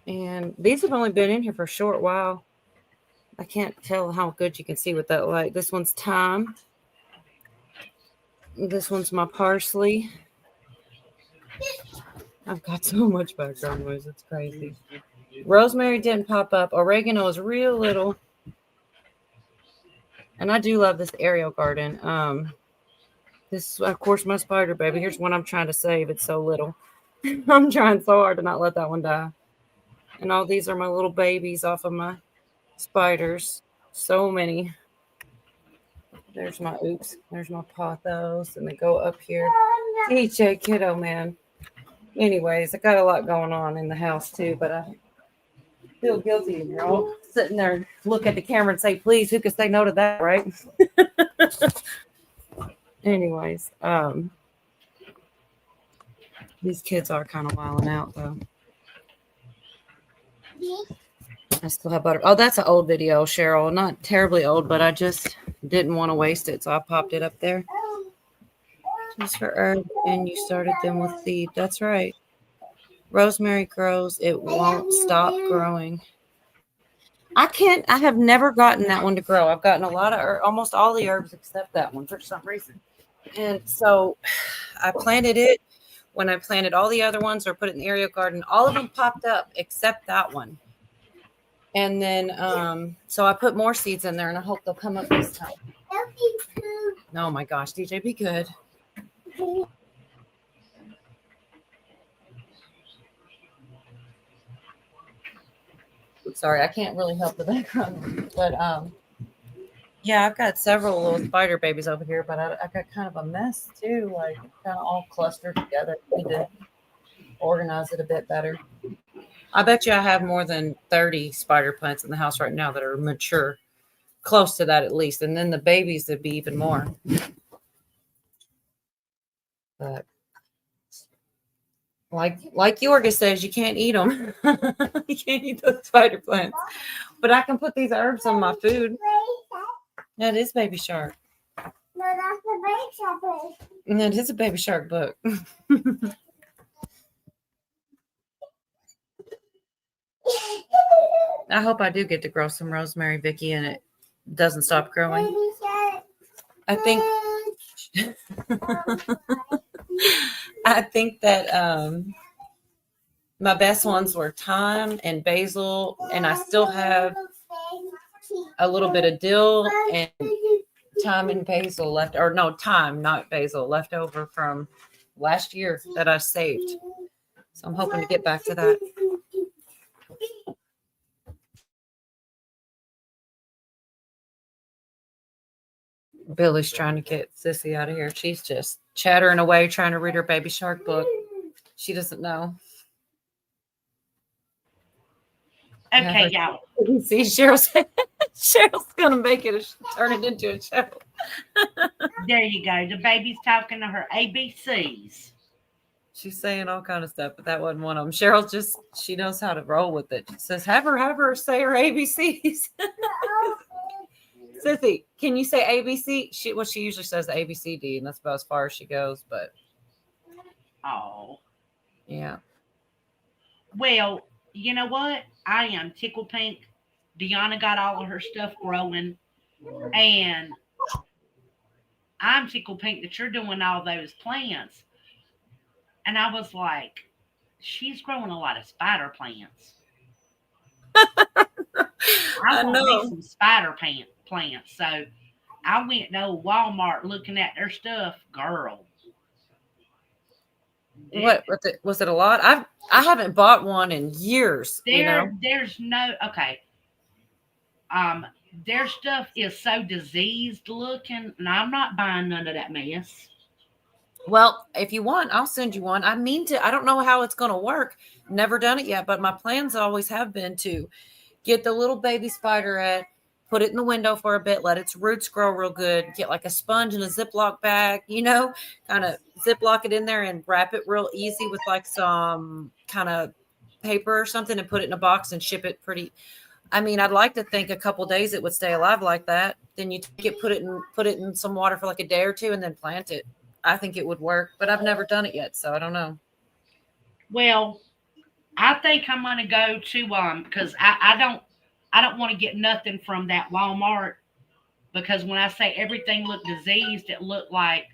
And these have only been in here for a short while. I can't tell how good you can see with that light. This one's thyme. This one's my parsley. I've got so much background noise. It's crazy. Rosemary didn't pop up. Oregano is real little. And I do love this aerial garden. This is, of course, my spider baby. Here's one I'm trying to save. It's so little. I'm trying so hard to not let that one die. And all these are my little babies off of my spiders. So many. There's my pothos. And they go up here. DJ kiddo, man. Anyways, I got a lot going on in the house too, but I feel guilty. You're all sitting there, look at the camera and say, please, who could say no to that, right? Anyways, these kids are kind of wilding out though. I still have butter. Oh, that's an old video, Cheryl. Not terribly old, but I just didn't want to waste it, so I popped it up there. Just for herb, and you started them with seed. That's right. Rosemary grows. It won't stop growing. I have never gotten that one to grow. I've gotten a lot of almost all the herbs except that one for some reason. And so I planted it. When I planted all the other ones or put it in the aerial garden, all of them popped up except that one. And then, so I put more seeds in there and I hope they'll come up this time. Oh my gosh, DJ, be good. Sorry, I can't really help the background, but yeah, I've got several little spider babies over here, but I got kind of a mess too, like kind of all clustered together. I need to organize it a bit better. I bet you I have more than 30 spider plants in the house right now that are mature, close to that at least, and then the babies would be even more. But like Yorga says, you can't eat them. You can't eat those spider plants. But I can put these herbs on my food. That is Baby Shark. No, that's the Baby Shark book. And that is a Baby Shark book. I hope I do get to grow some rosemary, Vicky, and it doesn't stop growing. Baby Shark. I think I think that my best ones were thyme and basil, and I still have a little bit of dill and thyme and basil left, or no, thyme, not basil, left over from last year that I saved. So I'm hoping to get back to that. Billy's trying to get Sissy out of here. She's just chattering away, trying to read her Baby Shark book. She doesn't know. Okay, y'all. You see, Cheryl's gonna make it turn it into a show. There you go. The baby's talking to her ABCs. She's saying all kind of stuff, but that wasn't one of them. Cheryl she knows how to roll with it. She says, have her say her ABCs. Sissy, can you say ABC? She usually says the ABCD, and that's about as far as she goes. But Oh. yeah. Well, you know what? I am tickled pink. Deanna got all of her stuff growing, and I'm tickled pink that you're doing all those plants. And I was like, she's growing a lot of spider plants. I want me some spider plants. So I went to old Walmart looking at their stuff, girl. What was it a lot? I haven't bought one in years. There's no okay. Their stuff is so diseased looking, and I'm not buying none of that mess. Well, if you want, I'll send you one. I mean to. I don't know how it's going to work. Never done it yet, but my plans always have been to get the little baby spider head, put it in the window for a bit, let its roots grow real good, get like a sponge in a Ziploc bag, kind of Ziploc it in there and wrap it real easy with like some kind of paper or something and put it in a box and ship it pretty. I mean, I'd like to think a couple days it would stay alive like that. Then you take it, put it in some water for like a day or two and then plant it. I think it would work, but I've never done it yet, so I don't know. Well, I think I'm gonna go to because I don't want to get nothing from that Walmart, because when I say everything looked diseased, it looked like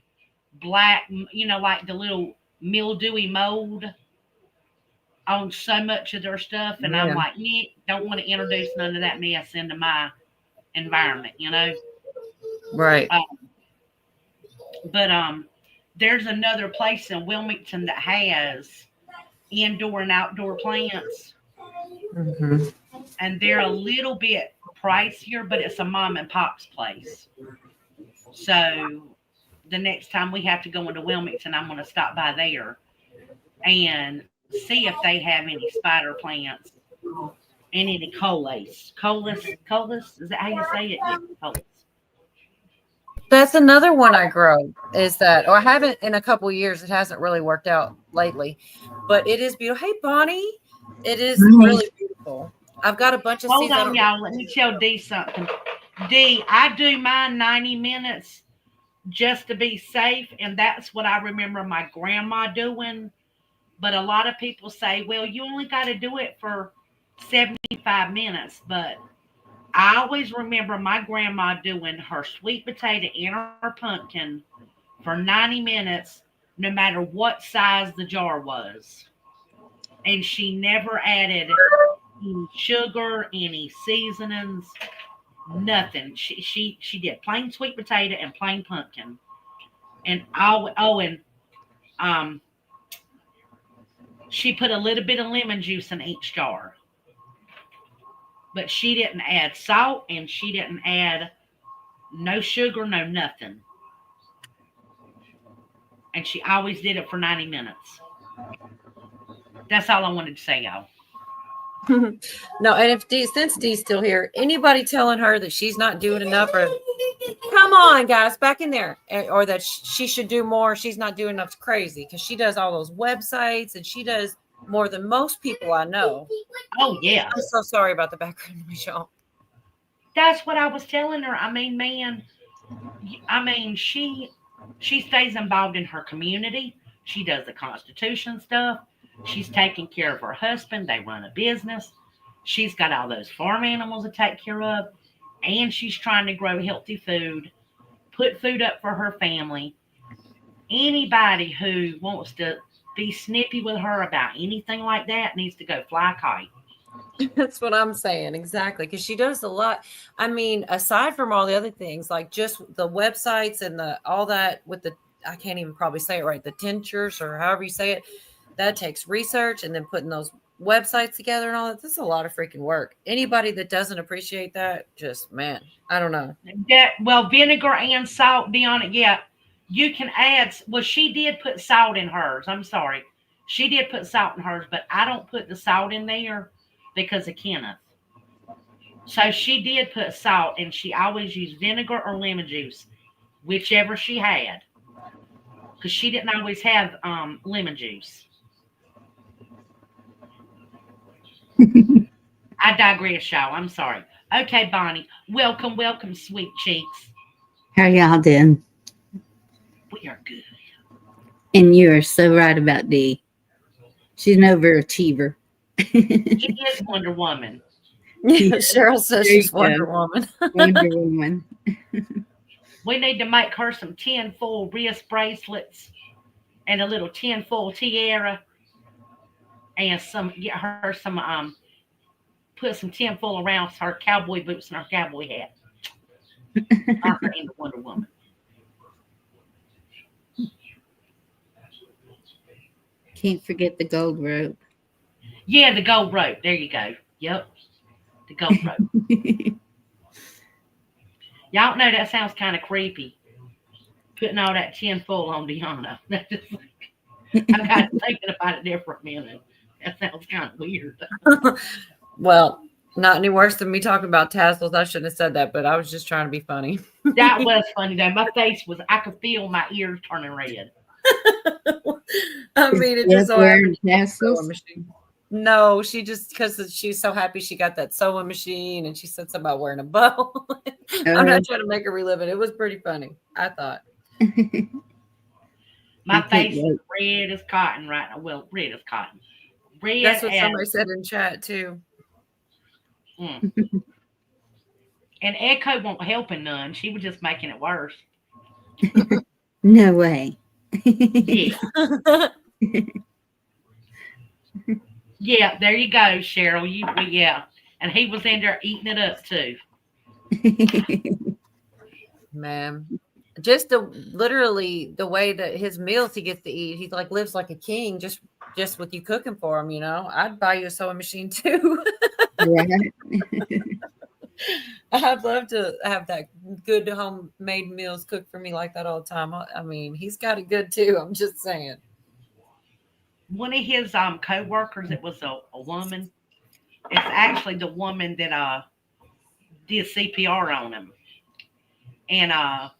black, like the little mildewy mold on so much of their stuff, and I'm like, don't want to introduce none of that mess into my environment, Right. But there's another place in Wilmington that has indoor and outdoor plants. Mm-hmm. And they're a little bit pricier, but it's a mom and pop's place. So the next time we have to go into Wilmington, I'm going to stop by there and see if they have any spider plants and any colas. Colas, is that how you say it? Yeah, colas. That's another one I grow is that, or I haven't in a couple of years. It hasn't really worked out lately, but it is beautiful. Hey, Bonnie, it is really beautiful. I've got a bunch of Hold seeds. on, y'all. Let me tell Dee something. Dee, I do mine 90 minutes just to be safe, and that's what I remember my grandma doing. But a lot of people say, well, you only got to do it for 75 minutes. But I always remember my grandma doing her sweet potato and her pumpkin for 90 minutes, no matter what size the jar was. And she never added any sugar, any seasonings, nothing. She did plain sweet potato and plain pumpkin. And she put a little bit of lemon juice in each jar. But she didn't add salt, and she didn't add no sugar, no nothing. And she always did it for 90 minutes. That's all I wanted to say, y'all. No, and since Dee's still here, anybody telling her that she's not doing enough, or come on, guys, back in there, or that she should do more, she's not doing enough, crazy, because she does all those websites and she does more than most people I know. Oh, yeah. I'm so sorry about the background noise, y'all. That's what I was telling her. I mean, man, she stays involved in her community. She does the Constitution stuff. She's taking care of her husband. They run a business. She's got all those farm animals to take care of. And she's trying to grow healthy food, put food up for her family. Anybody who wants to be snippy with her about anything like that needs to go fly a kite. That's what I'm saying. Exactly. Because she does a lot. I mean, aside from all the other things, like just the websites and all that with I can't even probably say it right, the tinctures or however you say it, that takes research, and then putting those websites together and all that. That's a lot of freaking work. Anybody that doesn't appreciate that, just, man, I don't know. Vinegar and salt, Deanna, yeah. You can add, well, she did put salt in hers. I'm sorry. She did put salt in hers, but I don't put the salt in there because of Kenneth. So she did put salt, and she always used vinegar or lemon juice, whichever she had, because she didn't always have lemon juice. I digress, y'all. I'm sorry. Okay, Bonnie. Welcome, welcome, sweet cheeks. How y'all doing? We are good. And you are so right about Dee. She's an overachiever. She is Wonder Woman. Cheryl says There she's you go. Wonder Woman. Wonder Woman. We need to make her some tinfoil wrist bracelets and a little tinfoil tiara, and get her some put some tinfoil around her cowboy boots and her cowboy hat. Turn her into Wonder Woman. Can't forget the gold rope. Yeah, the gold rope. There you go. Yep. The gold rope. Y'all know that sounds kind of creepy. Putting all that tinfoil on Deanna. I'm kind of thinking about it there for a minute. That sounds kind of weird. Well, not any worse than me talking about tassels. I shouldn't have said that, but I was just trying to be funny. That was funny though. My face was, I could feel my ears turning red. I mean, it Yes, just so wearing happened. Sewing tassels. machine. No, she just because she's so happy she got that sewing machine, and she said something about wearing a bow. I'm not trying to make her relive it. It was pretty funny, I thought. My I can't face is wait. red as cotton right now. Well, red as cotton. Red That's what as, somebody said in chat too. and Echo won't helping none. She was just making it worse. No way. Yeah. Yeah, there you go, Cheryl. Yeah. And he was in there eating it up too. Man, just literally the way that his meals he gets to eat, he like lives like a king just with you cooking for him. I'd buy you a sewing machine too. Right. I'd love to have that good homemade meals cooked for me like that all the time. I mean, he's got it good too. I'm just saying. One of his co-workers, it was a woman. It's actually the woman that did CPR on him. And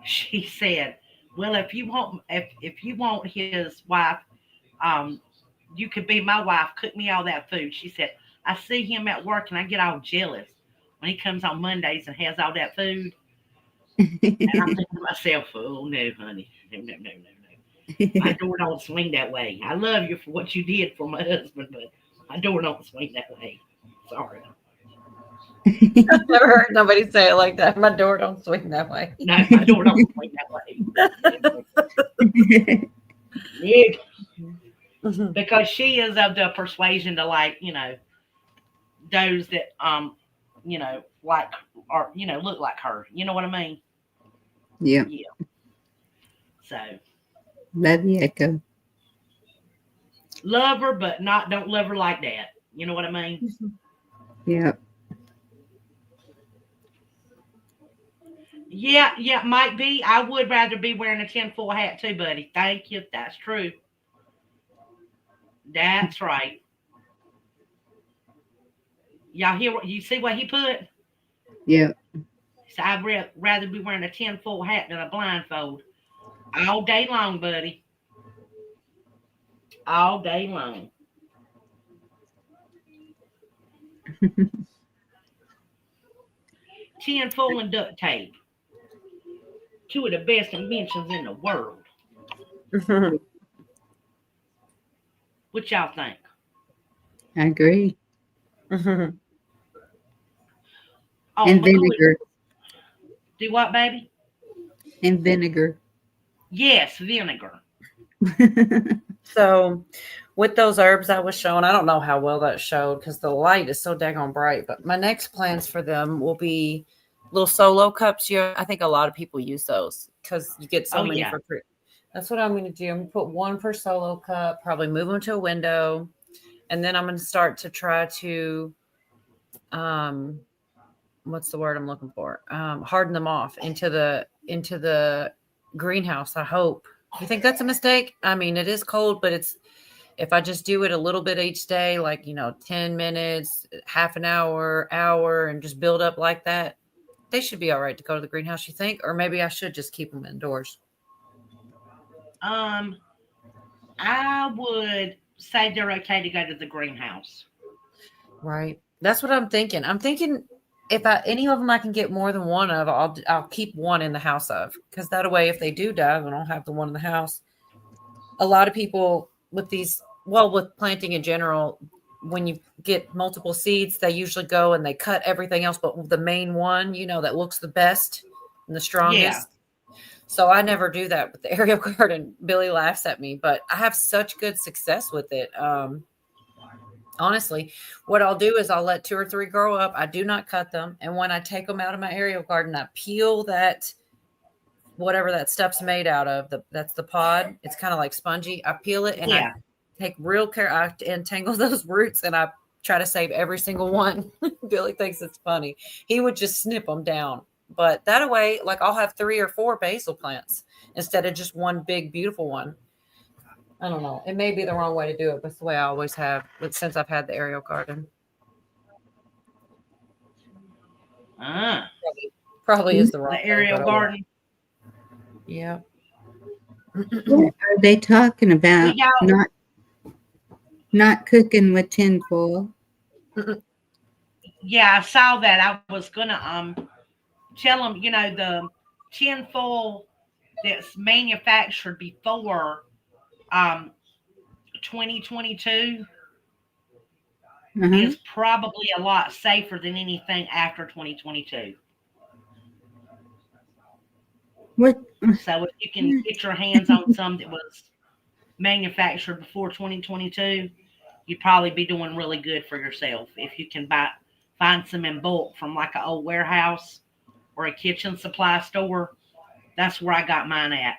she said, well, if you want his wife, you could be my wife, cook me all that food. She said, I see him at work and I get all jealous when he comes on Mondays and has all that food. And I'm thinking to myself, oh no, honey. No. My door don't swing that way. I love you for what you did for my husband, but my door don't swing that way. Sorry. I've never heard nobody say it like that. My door don't swing that way. No, my door don't swing that way. Yeah. Because she is of the persuasion to those that like or look like her. You know what I mean? Yeah. Yeah. So Love you, Echo. love her, but don't love her like that. You know what I mean? Yep. Yeah, might be. I would rather be wearing a tinfoil hat too, buddy. Thank you. That's true. That's right. Y'all hear you see what he put? Yep. So I'd rather be wearing a tinfoil hat than a blindfold. All day long, buddy. All day long. Tinfoil and duct tape. Two of the best inventions in the world. What y'all think? I agree. Oh, And McCoy, vinegar. do what, baby? And vinegar. Yes, vinegar. So with those herbs I was showing, I don't know how well that showed because the light is so daggone bright, but my next plans for them will be little solo cups. I think a lot of people use those because you get so many for free. That's what I'm going to do. I'm going to put one per solo cup, probably move them to a window. And then I'm going to start to try to, what's the word I'm looking for? Harden them off into the greenhouse. I hope. You think that's a mistake? I mean, it is cold, but it's If I just do it a little bit each day, like, 10 minutes, half an hour, hour, and just build up like that, they should be all right to go to the greenhouse, you think? Or maybe I should just keep them indoors. I would say they're okay to go to the greenhouse. Right. That's what I'm thinking. I'm thinking if any of them I can get more than one of, I'll keep one in the house of, because that way, if they do die, then I'll have the one in the house. A lot of people with with planting in general, when you get multiple seeds, they usually go and they cut everything else, but the main one, that looks the best and the strongest. Yeah. So I never do that with the aerial garden. Billy laughs at me, but I have such good success with it. Honestly, what I'll do is I'll let 2 or 3 grow up. I do not cut them. And when I take them out of my aerial garden, I peel that, whatever that stuff's made out of, that's the pod. It's kind of like spongy. I peel it and I take real care. I entangle those roots and I try to save every single one. Billy thinks it's funny. He would just snip them down. But that way, like, I'll have 3 or 4 basil plants instead of just one big, beautiful one. I don't know. It may be the wrong way to do it, but it's the way I always have since I've had the aerial garden. Probably is the wrong The aerial garden. Yeah. Are they talking about not cooking with tinfoil? Yeah, I saw that. I was gonna tell them, the tinfoil that's manufactured before 2022 is probably a lot safer than anything after 2022. What? So if you can get your hands on some that was manufactured before 2022, you'd probably be doing really good for yourself. If you can find some in bulk from like an old warehouse or a kitchen supply store, that's where I got mine at.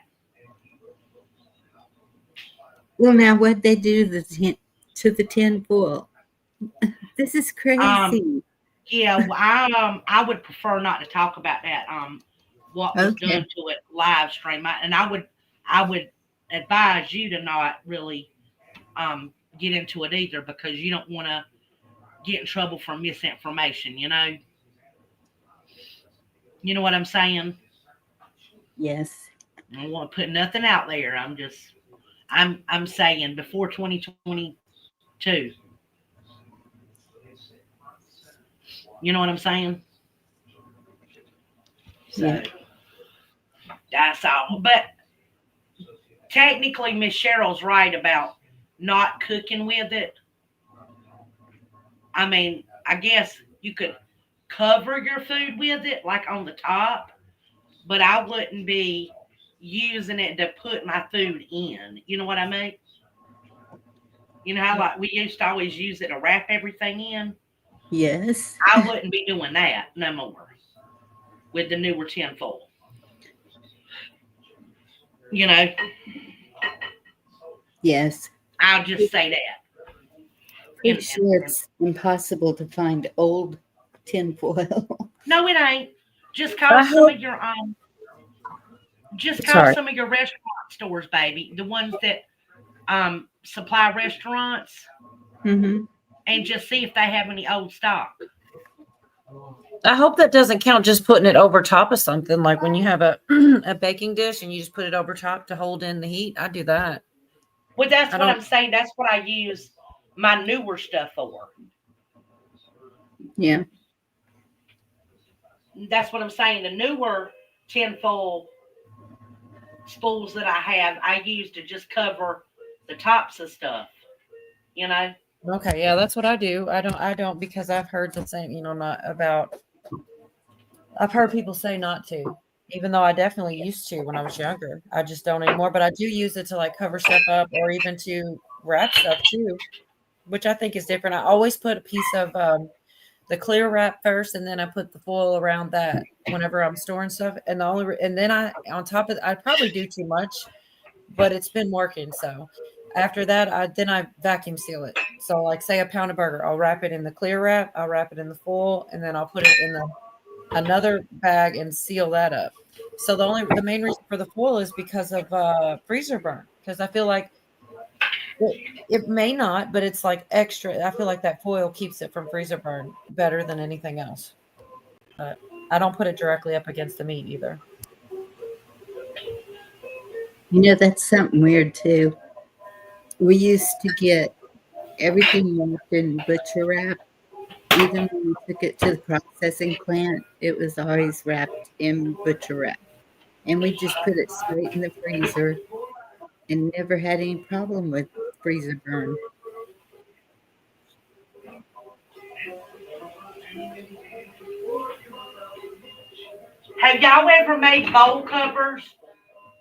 Well, now what they do to the tinfoil? This is crazy. Yeah, I would prefer not to talk about that. What was done to it live stream, and I would advise you to not really get into it either, because you don't want to get in trouble for misinformation. You know what I'm saying? Yes. I don't want to put nothing out there. I'm saying before 2022. You know what I'm saying? So that's all. But technically, Miss Cheryl's right about not cooking with it. I mean, I guess you could cover your food with it, like on the top, but I wouldn't be using it to put my food in. You know what I mean? You know how like we used to always use it to wrap everything in? Yes. I wouldn't be doing that no more with the newer tinfoil. Yes. I'll just say that. Pretty sure it's impossible to find old tinfoil. No, it ain't. Just call some of your some of your restaurant stores, baby. The ones that supply restaurants, Mm-hmm. and just see if they have any old stock. I hope that doesn't count just putting it over top of something, like when you have a baking dish and you just put it over top to hold in the heat. I do that. Well, that's what I'm saying. That's what I use my newer stuff for. Yeah. That's what I'm saying. The newer tinfoil spools that I have, I use to just cover the tops of stuff. Okay, yeah, that's what I do. I don't because I've heard the same, I've heard people say not to, even though I definitely used to when I was younger. I just don't anymore, but I do use it to like cover stuff up or even to wrap stuff too, which I think is different. I always put a piece of the clear wrap first, and then I put the foil around that whenever I'm storing stuff. And then on top of it, I probably do too much, but it's been working. So after that, I vacuum seal it. So like say a pound of burger, I'll wrap it in the clear wrap, I'll wrap it in the foil, and then I'll put it in another bag and seal that up. So the main reason for the foil is because of freezer burn. Because I feel like It may not, but it's like extra. I feel like that foil keeps it from freezer burn better than anything else. But I don't put it directly up against the meat either. You know, that's something weird too. We used to get everything wrapped in butcher wrap. Even when we took it to the processing plant, it was always wrapped in butcher wrap. And we just put it straight in the freezer and never had any problem with freezer burn. Have y'all ever made bowl covers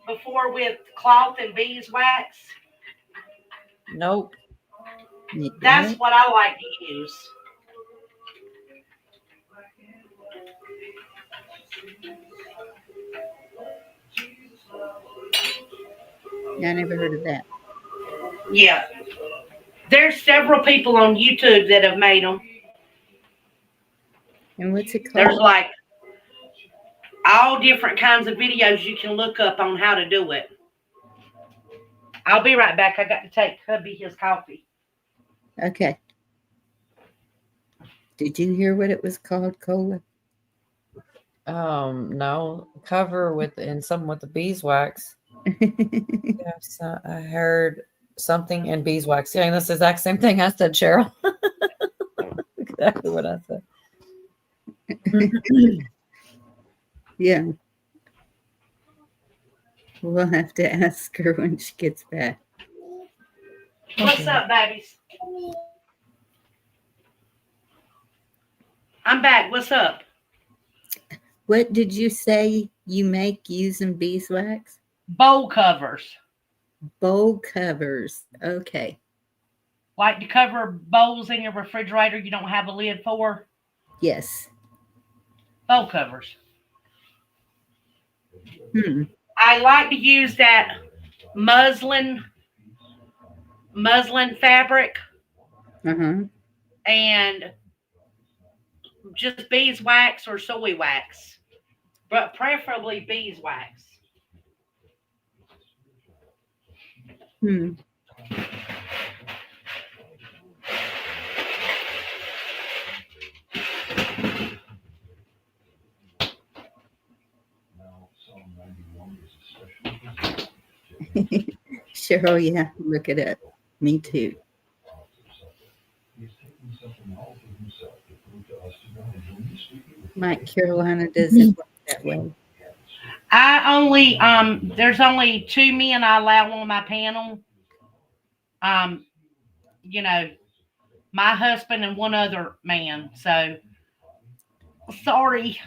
before with cloth and beeswax? Nope. That's what I like to use. I never heard of that. Yeah. There's several people on YouTube that have made them. And what's it There's called? like all different kinds of videos you can look up on how to do it. I'll be right back. I got to take hubby his coffee. Okay. Did you hear what it was called, Cola? No. Cover with the beeswax. Yes, I heard something in beeswax. Yeah, that's the exact same thing I said, Cheryl. Exactly what I said. Yeah. We'll have to ask her when she gets back. What's Okay. up, babies? I'm back. What's up? What did you say you make using beeswax? Bowl covers. Bowl covers. Okay. Like to cover bowls in your refrigerator you don't have a lid for. Yes. Bowl covers. I like to use that muslin fabric Uh-huh. and just beeswax or soy wax, but preferably beeswax. Cheryl, you have to look it up. Me too. Mike, Carolina doesn't work that way. I only there's only 2 men I allow on my panel. You know, my husband and one other man. So sorry.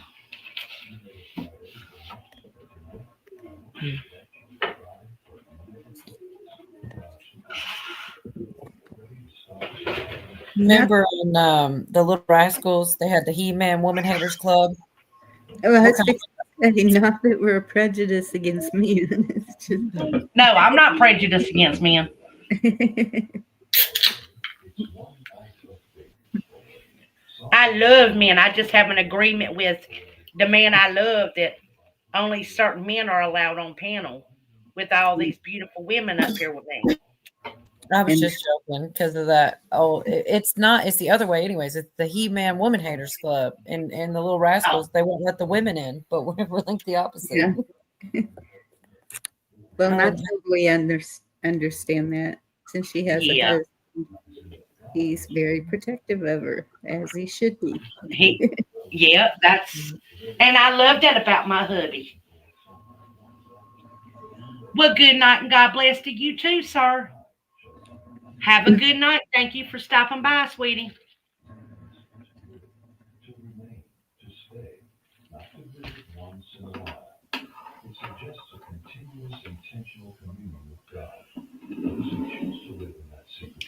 Remember in the Little Rascals, they had the He-Man Woman Haters Club. Oh, I was What kind saying, not that we're prejudiced against men. It's just No, I'm not prejudiced against men. I love men. I just have an agreement with the man I love that only certain men are allowed on panel with all these beautiful women up here with me. I was And- just joking because of that. Oh, it's not. It's the other way, anyways. It's the He-Man Woman Haters Club, and the Little Rascals. They won't let the women in, but we're like the opposite. Yeah. Well, I totally understand that. Since she has a Yeah. husband, he's very protective of her, as he should be. Yeah, and I love that about my hubby. Well, good night and God bless to you too, sir. Have a good night. Thank you for stopping by, sweetie.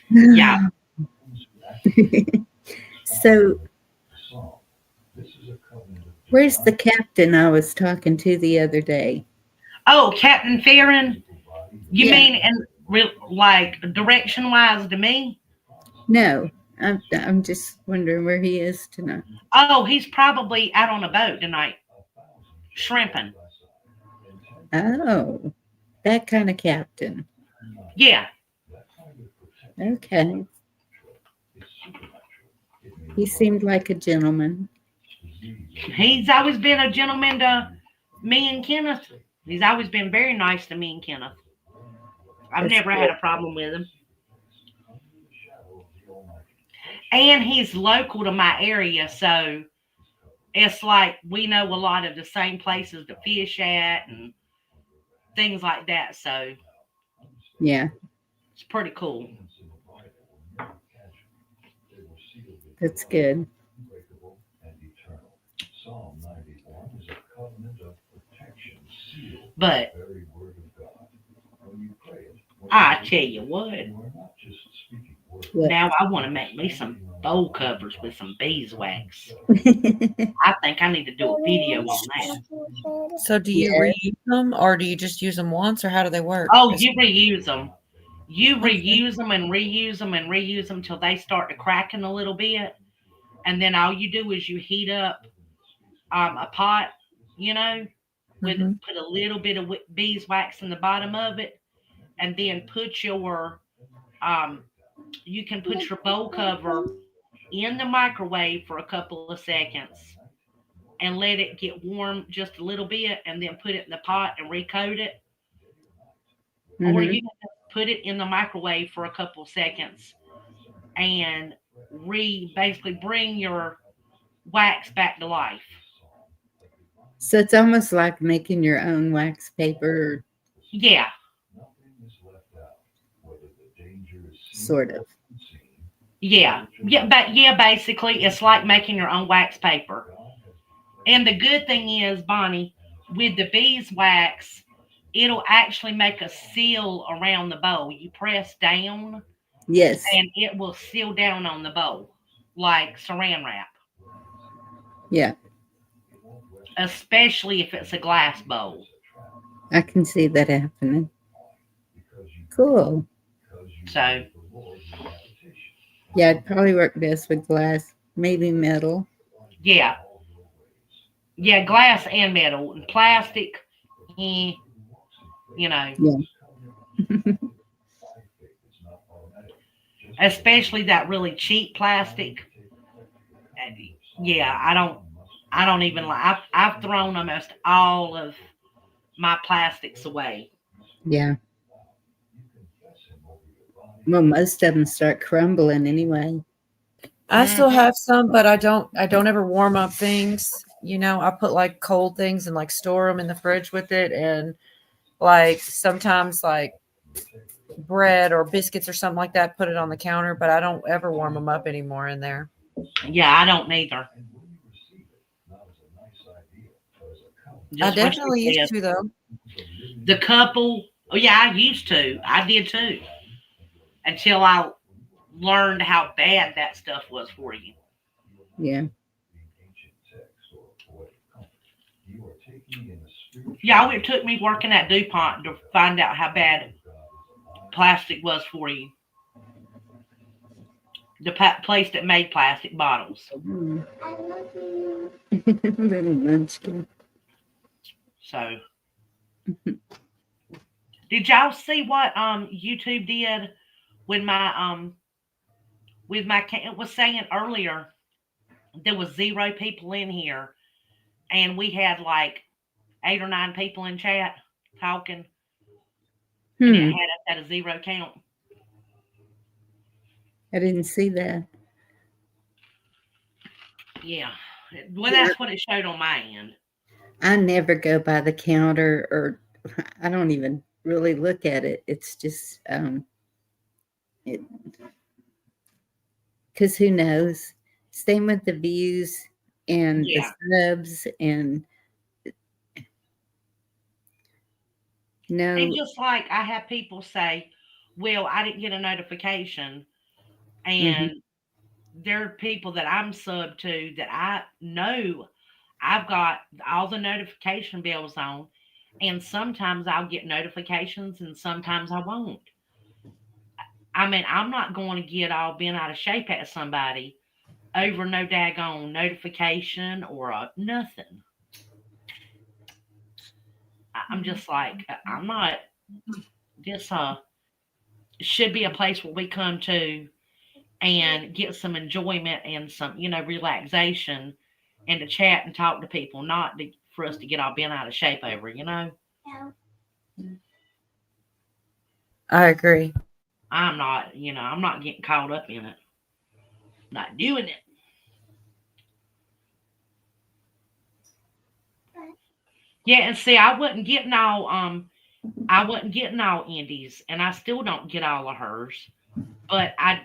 Yeah. So, where's the captain I was talking to the other day? Oh, Captain Farron. You Yeah. mean like direction wise to me? No, I'm just wondering where he is tonight. Oh, he's probably out on a boat tonight, shrimping. Oh, that kind of captain. Yeah. Okay. He seemed like a gentleman. He's always been a gentleman to me and Kenneth. He's always been very nice to me and Kenneth. I've That's never good. had a problem with him. And he's local to my area, so it's like we know a lot of the same places to fish at and things like that. So Yeah, it's pretty cool. that's good. But I tell you what, What? now I want to make me some bowl covers with some beeswax. I think I need to do a video on that. So do you Yeah. reuse them or do you just use them once or how do they work? Oh, you reuse them. You reuse them and reuse them and reuse them till they start to cracking a little bit. And then all you do is you heat up a pot, with Mhm. put a little bit of beeswax in the bottom of it, and then put your you can put your bowl cover in the microwave for a couple of seconds and let it get warm just a little bit, and then put it in the pot and recoat it. Or Mhm. you can put it in the microwave for a couple seconds and basically bring your wax back to life. So it's almost like making your own wax paper, Yeah. sort of. Yeah. Basically it's like making your own wax paper. And the good thing is, Bonnie, with the beeswax, it'll actually make a seal around the bowl. You press down Yes. and it will seal down on the bowl like saran wrap. Yeah, Especially if it's a glass bowl. I can see that happening. Cool. So Yeah, it'd probably work best with glass, maybe metal. yeah. Yeah, glass and metal. And plastic, Yeah. especially that really cheap plastic. Yeah, I don't even like. I've thrown almost all of my plastics away. Yeah. Well, most of them start crumbling anyway. I still Mhm. have some, but I don't ever warm up things. I put like cold things and like store them in the fridge with it, and like sometimes like bread or biscuits or something like that, put it on the counter, but I don't ever warm them up anymore in there. Yeah, I don't neither. I Just what definitely you said. used to though. The couple. Oh yeah, I used to. I did too. Until I learned how bad that stuff was for you. Yeah. Yeah, it took me working at DuPont to find out how bad plastic was for you. The place that made plastic bottles. Mm. Little munchkin. So, did y'all see what YouTube did when my it was saying earlier there was 0 people in here, and we had like 8 or 9 people in chat talking, and it had us at a 0 count. I didn't see that. Yeah, well, that's what it showed on my end. I never go by the counter, or I don't even really look at it. It's just because who knows? Same with the views and Yeah. the subs, and no, And just like I have people say, well, I didn't get a notification, and there are people that I'm subbed to that I know I've got all the notification bells on, and sometimes I'll get notifications and sometimes I won't. I mean, I'm not going to get all bent out of shape at somebody over no daggone notification or nothing. I'm just like, I'm not this should be a place where we come to and get some enjoyment and some, relaxation, and to chat and talk to people, not for us to get all bent out of shape over. I agree. I'm not getting caught up in it. Not doing it. Yeah, and see, I wasn't getting all Indies, and I still don't get all of hers. But I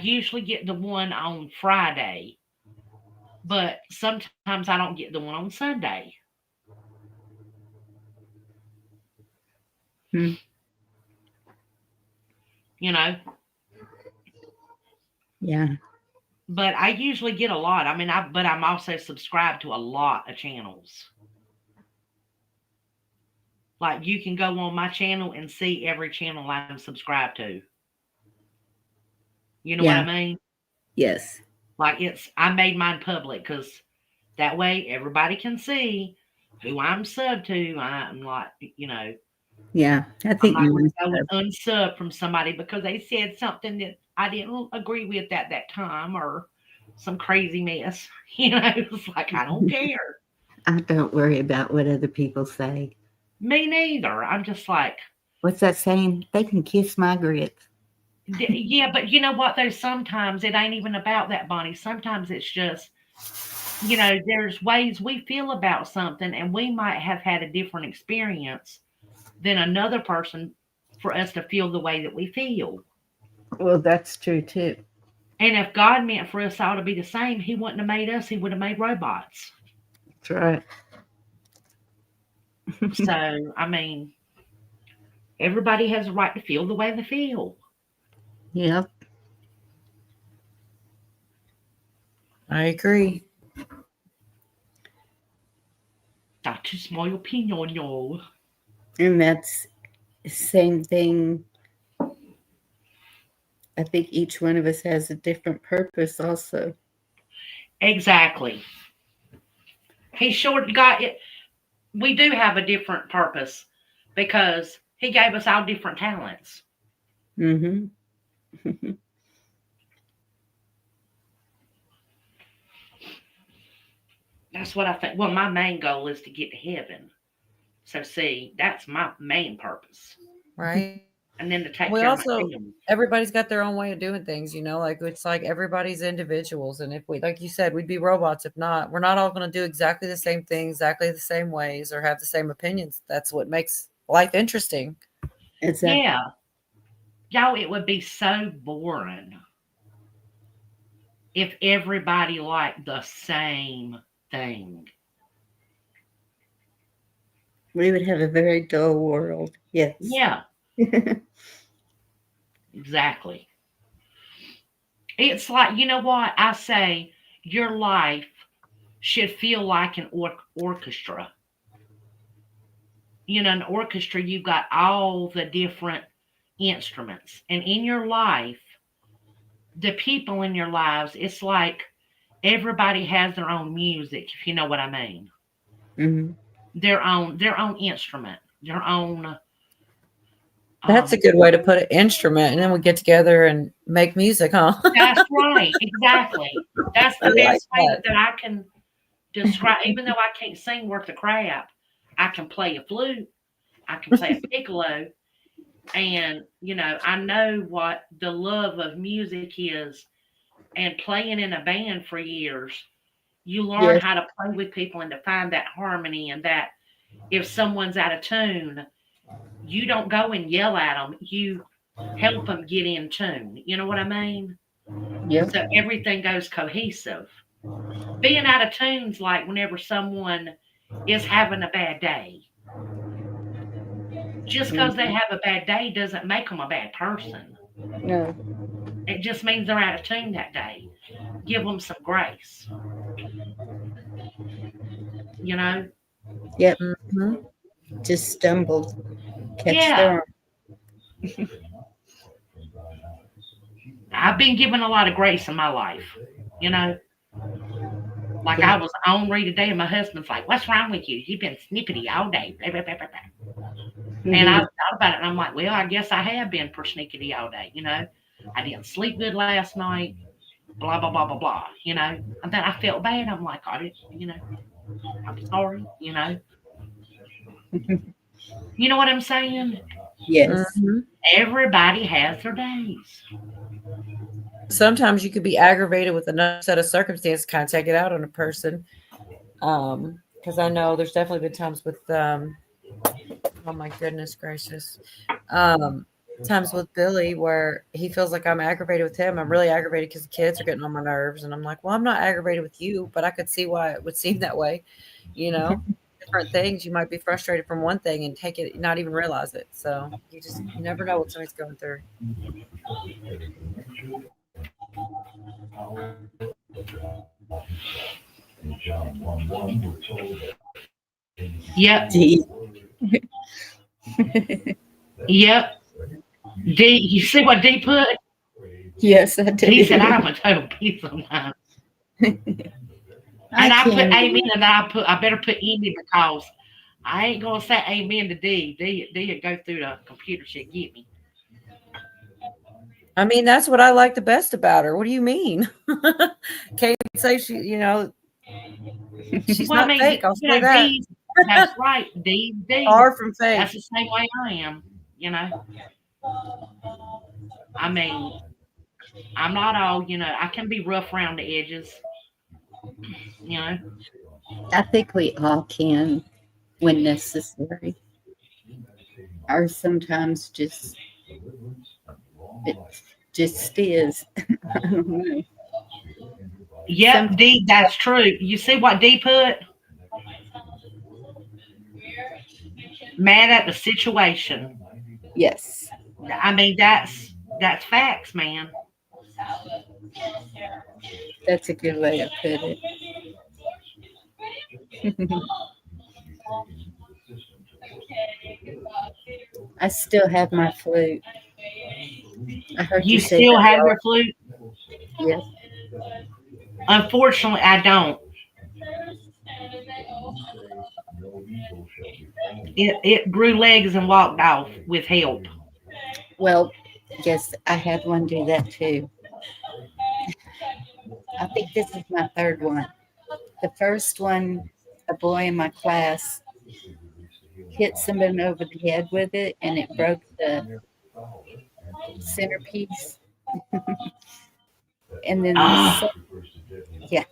usually get the one on Friday, but sometimes I don't get the one on Sunday. Hmm. Yeah. But I usually get a lot. I mean, but I'm also subscribed to a lot of channels. Like, you can go on my channel and see every channel I'm subscribed to. You know what I mean? Yes. Like, I made mine public because that way everybody can see who I'm sub to. I'm like, Yeah. I I'm think not going you to go unsub from somebody because they said something that I didn't agree with at that time, or some crazy mess. It's like, I don't care. I don't worry about what other people say. Me neither. I'm just like, What's that saying? They can kiss my grits. yeah, but you know what, though? Sometimes it ain't even about that, Bonnie. Sometimes it's just, there's ways we feel about something, and we might have had a different experience than another person for us to feel the way that we feel. Well, that's true too. And if God meant for us all to be the same, he wouldn't have made us. He would have made robots. That's right. So, I mean, everybody has a right to feel the way they feel. Yep. I agree. That's just my opinion, y'all. And that's the same thing. I think each one of us has a different purpose also. Exactly. He sure got it. We do have a different purpose because he gave us all different talents. Mm-hmm. That's what I think. Well, my main goal is to get to heaven. So, see, that's my main purpose. Right. And then to take We care also, of my family. everybody's got their own way of doing things, like it's like everybody's individuals. And if we, like you said, we'd be robots. If not, we're not all going to do exactly the same thing, exactly the same ways, or have the same opinions. That's what makes life interesting. Exactly. Yeah. Y'all, it would be so boring if everybody liked the same thing. We would have a very dull world. Yes. Yeah. Exactly. It's like, you know what? I say your life should feel like an orchestra. An orchestra, you've got all the different instruments. And in your life, the people in your lives, it's like everybody has their own music, if you know what I mean. Mm-hmm. Their own instrument, their own. That's a good way to put it, instrument. And then we get together and make music, huh? That's right. Exactly. That's the best way that I can describe. Even though I can't sing worth a crap, I can play a flute. I can play a piccolo. And, I know what the love of music is. And playing in a band for years, you learn how to play with people and to find that harmony, and that if someone's out of tune, you don't go and yell at them. You help them get in tune. You know what I mean? Yep. So everything goes cohesive. Being out of tune's like whenever someone is having a bad day. Just because they have a bad day doesn't make them a bad person. No. It just means they're out of tune that day. Give them some grace. Yep. Mm-hmm. Just stumbled. Catch Yeah. their arm. I've been given a lot of grace in my life. Like I was on Rita today, and my husband's like, "What's wrong with you? You've been snippety all day." Blah, blah, blah, blah, blah. And I thought about it, and I'm like, well, I guess I have been persnickety all day, you know. I didn't sleep good last night, blah, blah, blah, blah, blah, you know. And then I felt bad. I'm like, I didn't, you know, I'm sorry, you know. You know what I'm saying? Yes. Mhm. Everybody has their days. Sometimes you could be aggravated with another set of circumstances, kind of take it out on a person. Because I know there's definitely been times with, oh my goodness gracious, times with Billy where he feels like I'm aggravated with him. I'm really aggravated because the kids are getting on my nerves, and I'm like, well, I'm not aggravated with you, but I could see why it would seem that way. You know, different things. You might be frustrated from one thing and take it, not even realize it. So you never know what somebody's going through. Yep, Dee. yep. D, you see what D put? Yes, I do. He said, I'm a total piece of mind. And I put can't amen, and I better put Indy because I ain't gonna say amen to D. D will go through the computer. She'll get me. I mean, that's what I like the best about her. What do you mean? Can't say she, she's Well, I not mean, fake. I'll you say know, that. D. That's right, D. Far from fake. That's the same way I am. You know, I mean, I'm not all. You know, I can be rough around the edges. You know, I think we all can when necessary. Or sometimes it just is. I don't know. yep, Some- D. That's true. You see what D put? Mad at the situation. Yes. I mean, that's facts, man. That's a good way to put it. I still have my flute. I heard You you say still that. have your flute? Yes. Unfortunately, I don't. It grew legs and walked off with help. Well, yes, I had one do that too. I think this is my third one. The first one, a boy in my class hit someone over the head with it and it broke the centerpiece. And then Ah, yeah,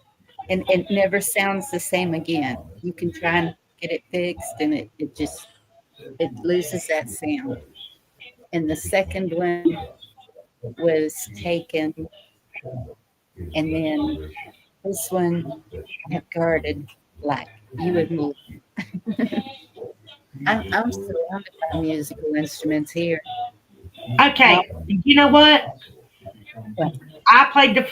and it never sounds the same again. You can try and get it fixed and it loses that sound. And the second one was taken, and then this one I have guarded like you and me. I'm surrounded by musical instruments here. okay. You know what? What? I played the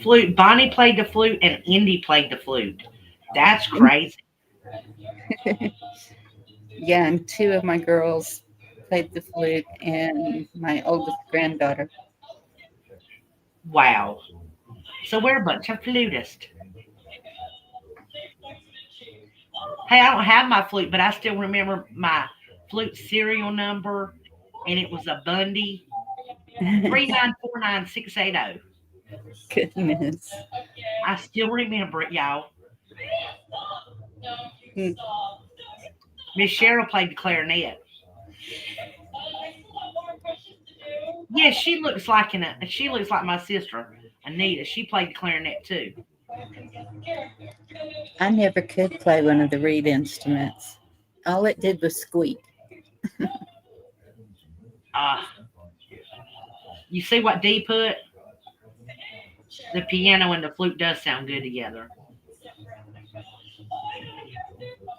flute. Bonnie played the flute, and Indy played the flute. That's crazy. Yeah, and two of my girls played the flute, and my oldest granddaughter. Wow. So we're a bunch of flutists. Hey, I don't have my flute, but I still remember my flute serial number, and it was a Bundy 3949680. Goodness. I still remember it, y'all. Hmm. Miss Cheryl played the clarinet. Yeah, she looks like my sister, Anita. She played the clarinet too. I never could play one of the reed instruments. All it did was squeak. Uh, you see what D put? The piano and the flute does sound good together.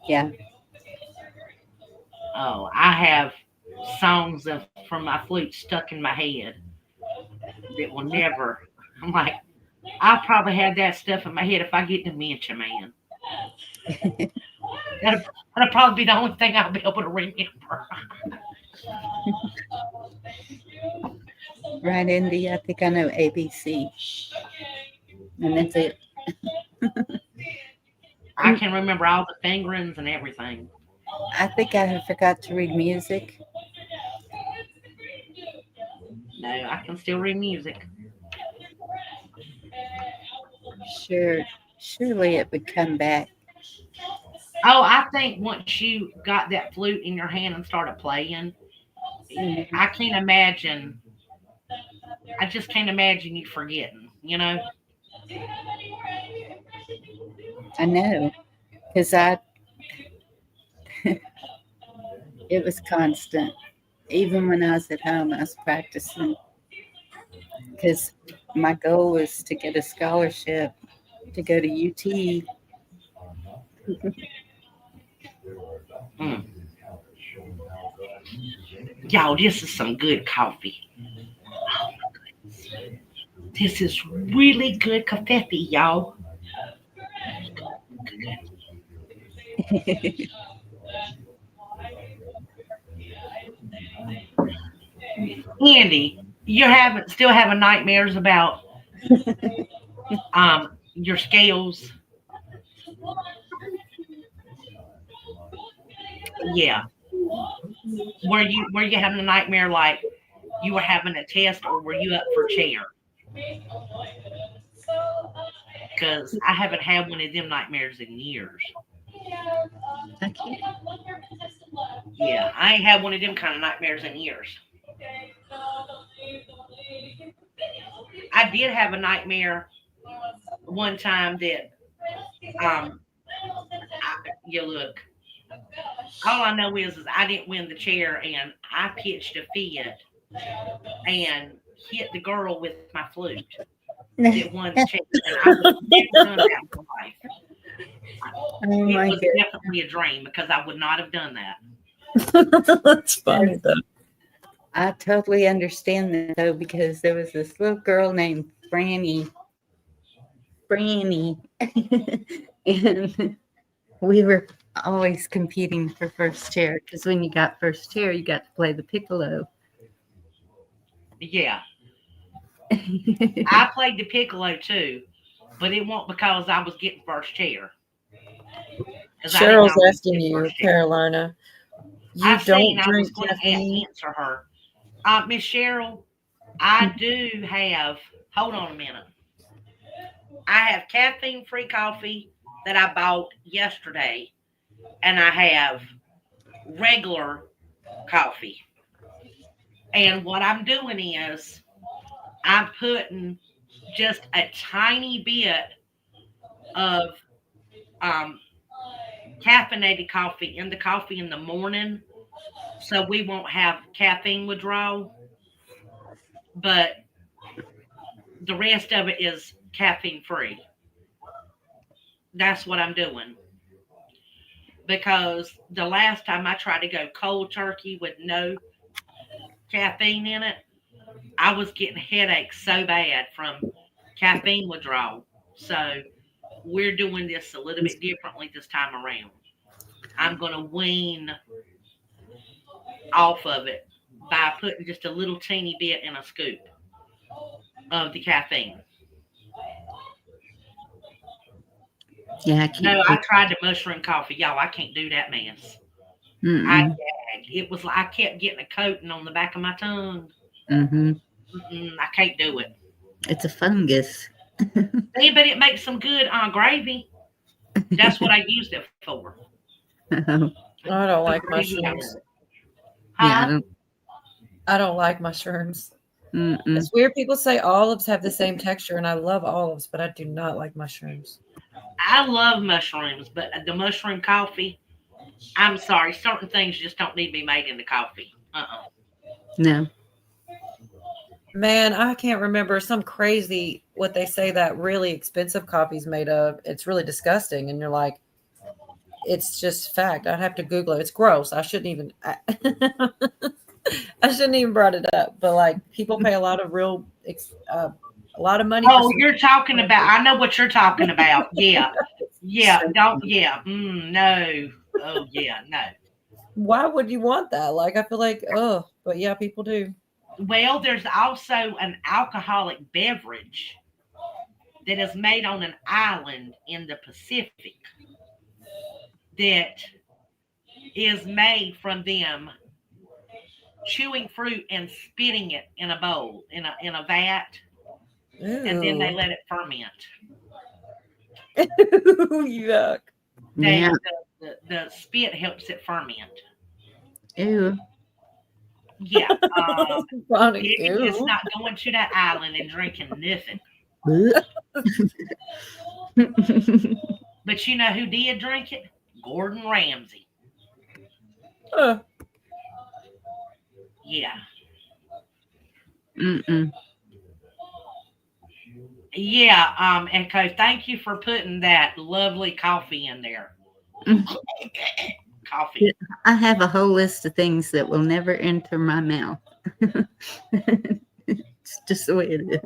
Yeah. Oh, I have songs from my flute stuck in my head that will never. I'm like, I'll probably have that stuff in my head if I get dementia, man. That'll probably be the only thing I'll be able to remember. Right, Indy? I think I know ABC. And that's it. I can remember all the fingerings and everything. I think I forgot to read music. No, I can still read music. Sure, surely it would come back. Oh, I think once you got that flute in your hand and started playing, Mhm. I can't imagine. I just can't imagine you forgetting. You know? I know, because it was constant. Even when I was at home, I was practicing because my goal was to get a scholarship to go to UT. Mm. Y'all, this is some good coffee. This is really good coffee, y'all. Andy, still having nightmares about your scales. Yeah. Were you having a nightmare like you were having a test or were you up for chair? Because I haven't had one of them nightmares in years. I can't. Yeah, I ain't had one of them kind of nightmares in years. I did have a nightmare one time that you look. All I know is I didn't win the chair and I pitched a fit and hit the girl with my flute that won the chair, and I would have never done that in my life. Oh It my was god! definitely a dream because I would not have done that. That's funny though. I totally understand that though, because there was this little girl named Franny, and we were always competing for first chair because when you got first chair, you got to play the piccolo. Yeah, I played the piccolo too, but it wasn't because I was getting first chair. 'Cause I didn't Cheryl's always asking get you, first chair. Carolina, you I seen don't I was drink going to caffeine? answer her. Miss Cheryl, I do have. Hold on a minute. I have caffeine-free coffee that I bought yesterday, and I have regular coffee. And what I'm doing is I'm putting just a tiny bit of um, caffeinated coffee in the coffee in the morning so we won't have caffeine withdrawal. But the rest of it is caffeine free. That's what I'm doing. Because the last time I tried to go cold turkey with no caffeine in it, I was getting headaches so bad from caffeine withdrawal. So we're doing this a little bit differently this time around. I'm going to wean off of it by putting just a little teeny bit in a scoop of the caffeine. Yeah, I can't. No, I tried the mushroom coffee. Y'all, I can't do that mess. I gagged. It was like I kept getting a coating on the back of my tongue. I can't do it. It's a fungus. Hey, but it makes some good gravy. That's what I used it for. I don't like Gravy. mushrooms. Huh? I don't like mushrooms. Mm-mm. It's weird. People say olives have the same texture, and I love olives, but I do not like mushrooms. I love mushrooms, but the mushroom coffee, I'm sorry, certain things just don't need to be made into coffee. No. Man, I can't remember some crazy what they say that really expensive coffee's made of. It's really disgusting, and you're like, it's just fact. I'd have to Google it. It's gross. I shouldn't even. I shouldn't even brought it up. But like, people pay a lot of a lot of money. Oh, you're talking about. I know what you're talking about. Yeah, don't. Yeah, no. Oh, yeah, no. Why would you want that? Like, I feel like, oh, but yeah, people do. Well, there's also an alcoholic beverage that is made on an island in the Pacific that is made from them chewing fruit and spitting it in a bowl, in a vat, and then they Ooh. let it ferment. Yuck. They Yeah. the spit helps it ferment. Ew. Yeah. Funny. You're just Ew. not going to that island and drinking nothing. But you know who did drink it? Gordon Ramsay. Uh, Yeah. Mm-mm. Yeah. And Co, thank you for putting that lovely coffee in there. Coffee. I have a whole list of things that will never enter my mouth. It's just the way it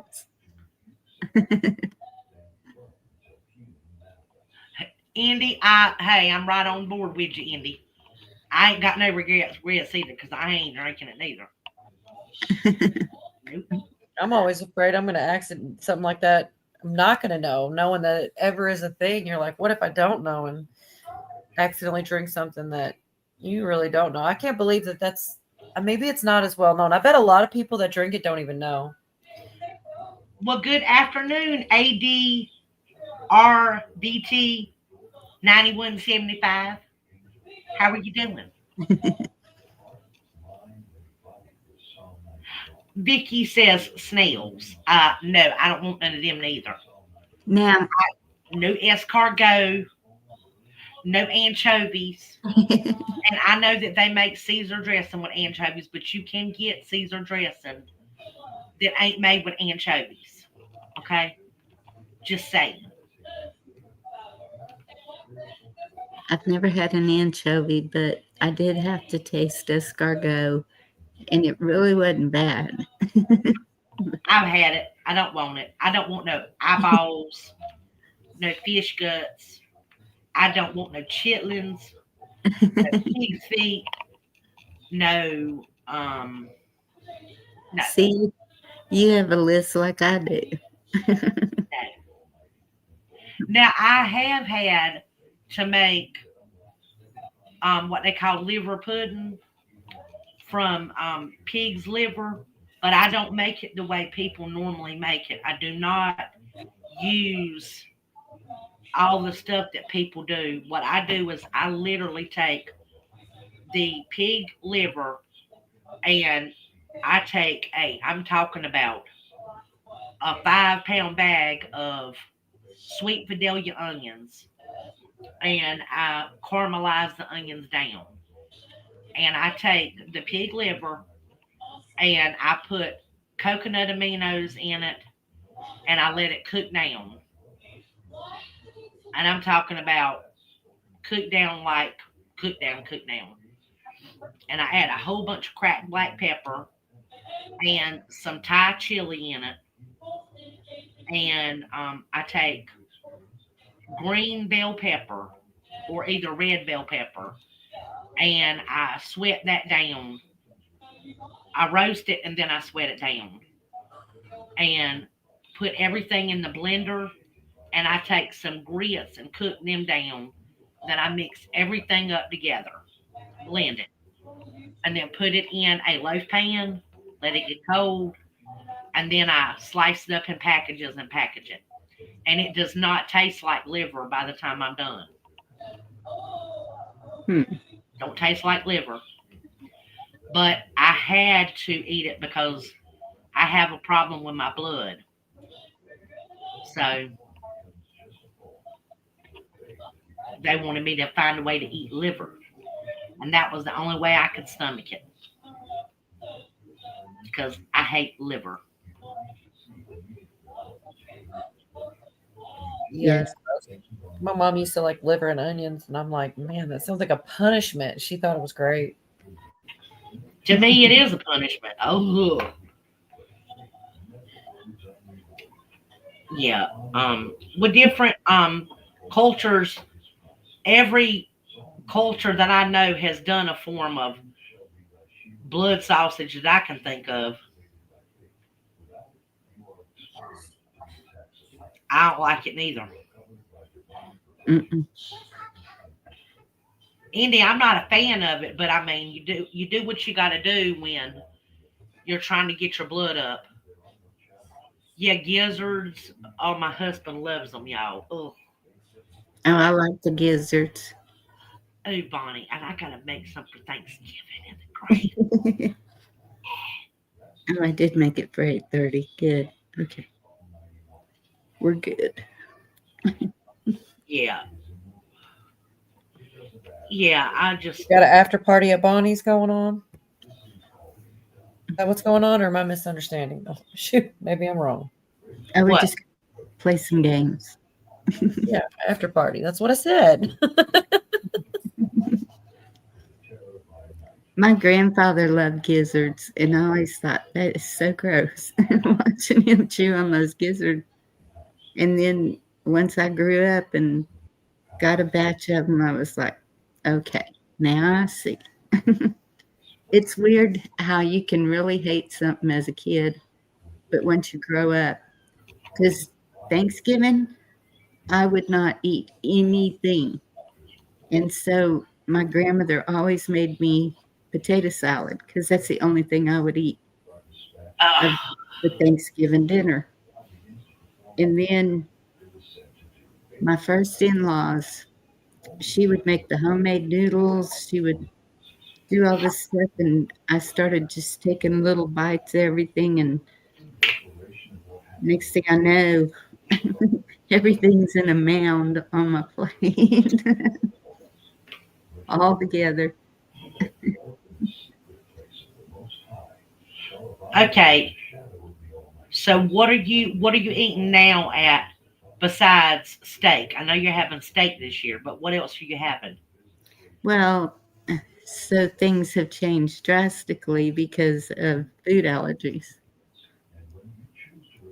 is. Indy, hey, I'm right on board with you, Indy. I ain't got no regrets either because I ain't drinking it neither. Nope. I'm always afraid I'm going to accident something like that. I'm not going to know, knowing that it ever is a thing. You're like, what if I don't know and accidentally drink something that you really don't know? I can't believe that that's maybe it's not as well known. I bet a lot of people that drink it don't even know. Well, good afternoon, ADRDT 9175. How are you doing? Vicky says snails. No, I don't want none of them neither. Now, No escargot, no anchovies. And I know that they make Caesar dressing with anchovies, but you can get Caesar dressing that ain't made with anchovies. Okay? Just saying. I've never had an anchovy, but I did have to taste escargot, and it really wasn't bad. I've had it. I don't want it. I don't want no eyeballs, no fish guts. I don't want no chitlins, no pig's feet, no no. See, you have a list like I do. Now I have had to make what they call liver pudding from pig's liver, but I don't make it the way people normally make it. I do not use all the stuff that people do. What I do is I literally take the pig liver and I take I'm talking about a 5-pound bag of sweet Vidalia onions, and I caramelize the onions down. And I take the pig liver and I put coconut aminos in it and I let it cook down. And I'm talking about cook down like cook down, cook down. And I add a whole bunch of cracked black pepper and some Thai chili in it. And I take green bell pepper or either red bell pepper and I sweat that down. I roast it and then I sweat it down and put everything in the blender. And I take some grits and cook them down. Then I mix everything up together, blend it, and then put it in a loaf pan, let it get cold, and then I slice it up in packages and package it. And it does not taste like liver by the time I'm done. Don't taste like liver. But I had to eat it because I have a problem with my blood. So they wanted me to find a way to eat liver. And that was the only way I could stomach it. Because I hate liver. Yes. My mom used to like liver and onions, and I'm like, man, that sounds like a punishment. She thought it was great. To me, it is a punishment. Oh, yeah. With different cultures, every culture that I know has done a form of blood sausage that I can think of. I don't like it neither. Mm-mm. Indy, I'm not a fan of it, but I mean, you do what you got to do when you're trying to get your blood up. Yeah, gizzards. Oh, my husband loves them, y'all. Oh, Oh, I like the gizzards. oh, Bonnie, and I gotta make some for Thanksgiving. Isn't it great? Oh, I did make it for 8:30. Good. Okay. We're good. Yeah, yeah. I just Got an after party at Bonnie's going on? Is that what's going on, or am I misunderstanding? Oh, shoot, maybe I'm wrong. I would What? just play some games. Yeah, after party. That's what I said. My grandfather loved gizzards, and I always thought that is so gross. Watching him chew on those gizzards. And then once I grew up and got a batch of them, I was like, okay, now I see. It's weird how you can really hate something as a kid, but once you grow up, because Thanksgiving, I would not eat anything. And so my grandmother always made me potato salad because that's the only thing I would eat of the Thanksgiving dinner. And then my first in-laws, she would make the homemade noodles. She would do all this stuff, and I started just taking little bites of everything. And next thing I know, everything's in a mound on my plate, all together. okay. So what are you eating now at besides steak? I know you're having steak this year, but what else are you having? Well, so things have changed drastically because of food allergies.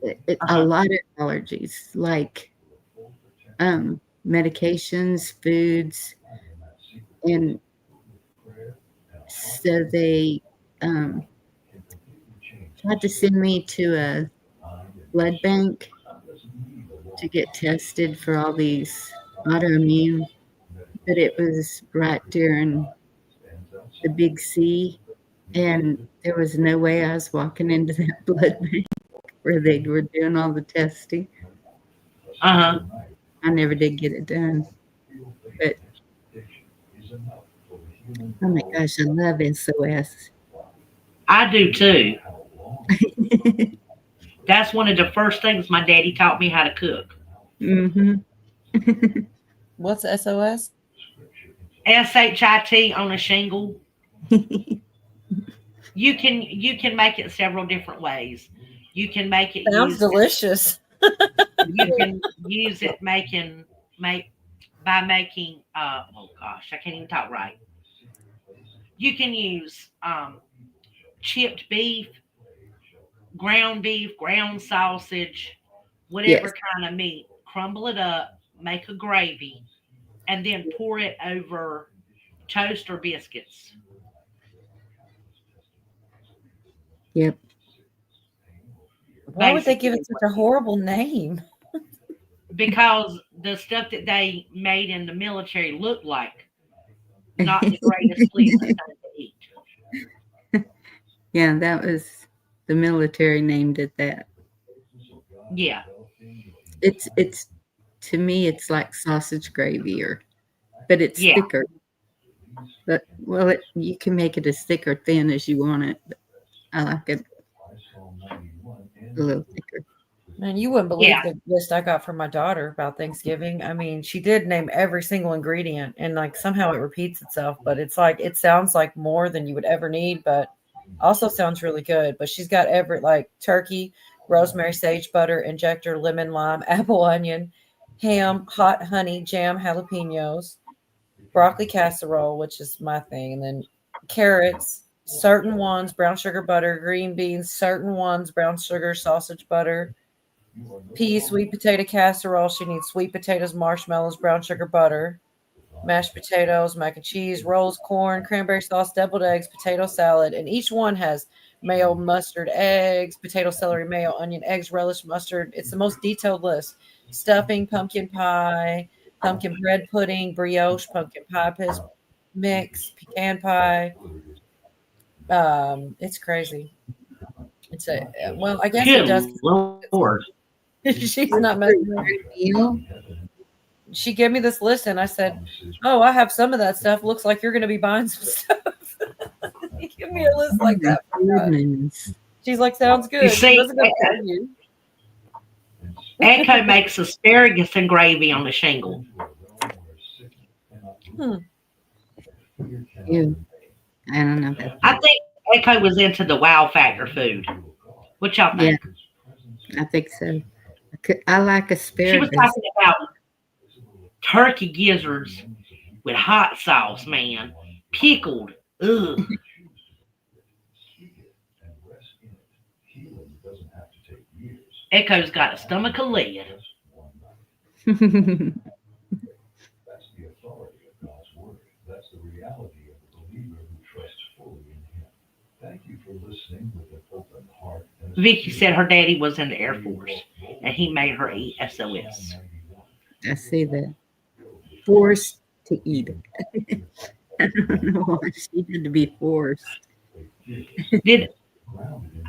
A Uh-huh. lot of allergies, like medications, foods, and so they tried to send me to a blood bank to get tested for all these autoimmune, but it was right during the big C, and there was no way I was walking into that blood bank where they were doing all the testing. Uh-huh. I never did get it done, but oh my gosh, I love SOS. I do too. That's one of the first things my daddy taught me how to cook. Mm-hmm. What's SOS? SHIT on a shingle. You can make it several different ways. You can make it Sounds use delicious. you can use it by making oh gosh, I can't even talk right. You can use chipped beef, ground sausage, whatever Yes. kind of meat. Crumble it up, make a gravy, and then pour it over toast or biscuits. Yep. Why would they give it Basically, such a horrible name? because the stuff that they made in the military looked like not the greatest pleasing thing to eat. Yeah, that was the military named it that. Yeah. It's to me it's like sausage gravy, but it's Yeah. thicker. But well, you can make it as thick or thin as you want it. But I like it a little thicker. Man, you wouldn't believe Yeah. the list I got from my daughter about Thanksgiving. I mean, she did name every single ingredient, and like somehow it repeats itself, but it's like it sounds like more than you would ever need, but also sounds really good. But she's got every like turkey, rosemary, sage butter, injector, lemon, lime, apple, onion, ham, hot honey, jam, jalapenos, broccoli casserole, which is my thing, and then carrots, certain ones, brown sugar butter, green beans, certain ones, brown sugar, sausage butter, peas, sweet potato casserole. She needs sweet potatoes, marshmallows, brown sugar butter, mashed potatoes, mac and cheese, rolls, corn, cranberry sauce, deviled eggs, potato salad, and each one has mayo, mustard, eggs, potato, celery, mayo, onion, eggs, relish, mustard. It's the most detailed list. Stuffing, pumpkin pie, pumpkin bread pudding, brioche, pumpkin pie mix, pecan pie. It's crazy. It's a well, I guess it Good does. Lord. She's not messing around. Meal? She gave me this list, and I said, "Oh, I have some of that stuff. Looks like you're going to be buying some stuff." Give me a list like that. For God. Goodness. She's like, "Sounds You good." She see, wasn't going to tell you. Echo makes asparagus and gravy on the shingle. Ew. I don't know about I think Echo was into the Wow Factor food. What y'all think? I think so. I like She was asparagus. talking about turkey gizzards with hot sauce, man. Pickled. Ugh. Echo's got a stomach of lead. Vicky said her daddy was in the Air Force and he made her eat SOS. I see that. Forced to eat it. I don't know why she had to be forced.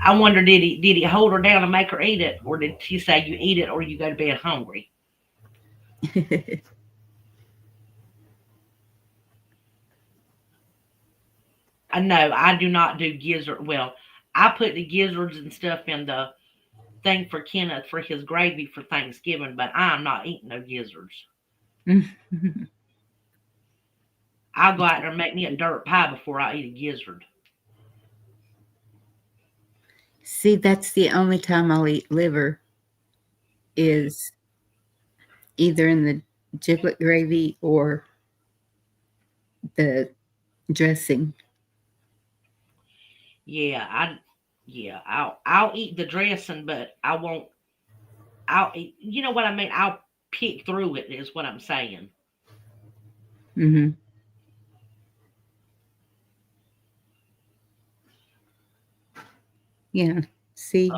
I wonder did he hold her down and make her eat it, or did she say you eat it or you go to bed hungry? I know I do not do gizzard. Well, I put the gizzards and stuff in the thing for Kenneth for his gravy for Thanksgiving, but I'm not eating no gizzards. I'll go out there and make me a dirt pie before I eat a gizzard. See, that's the only time I'll eat liver is either in the giblet gravy or the dressing. Yeah, I'll eat the dressing, but I won't. I'll eat. You know what I mean? I'll pick through it. Is what I'm saying. Mm-hmm. Yeah. See,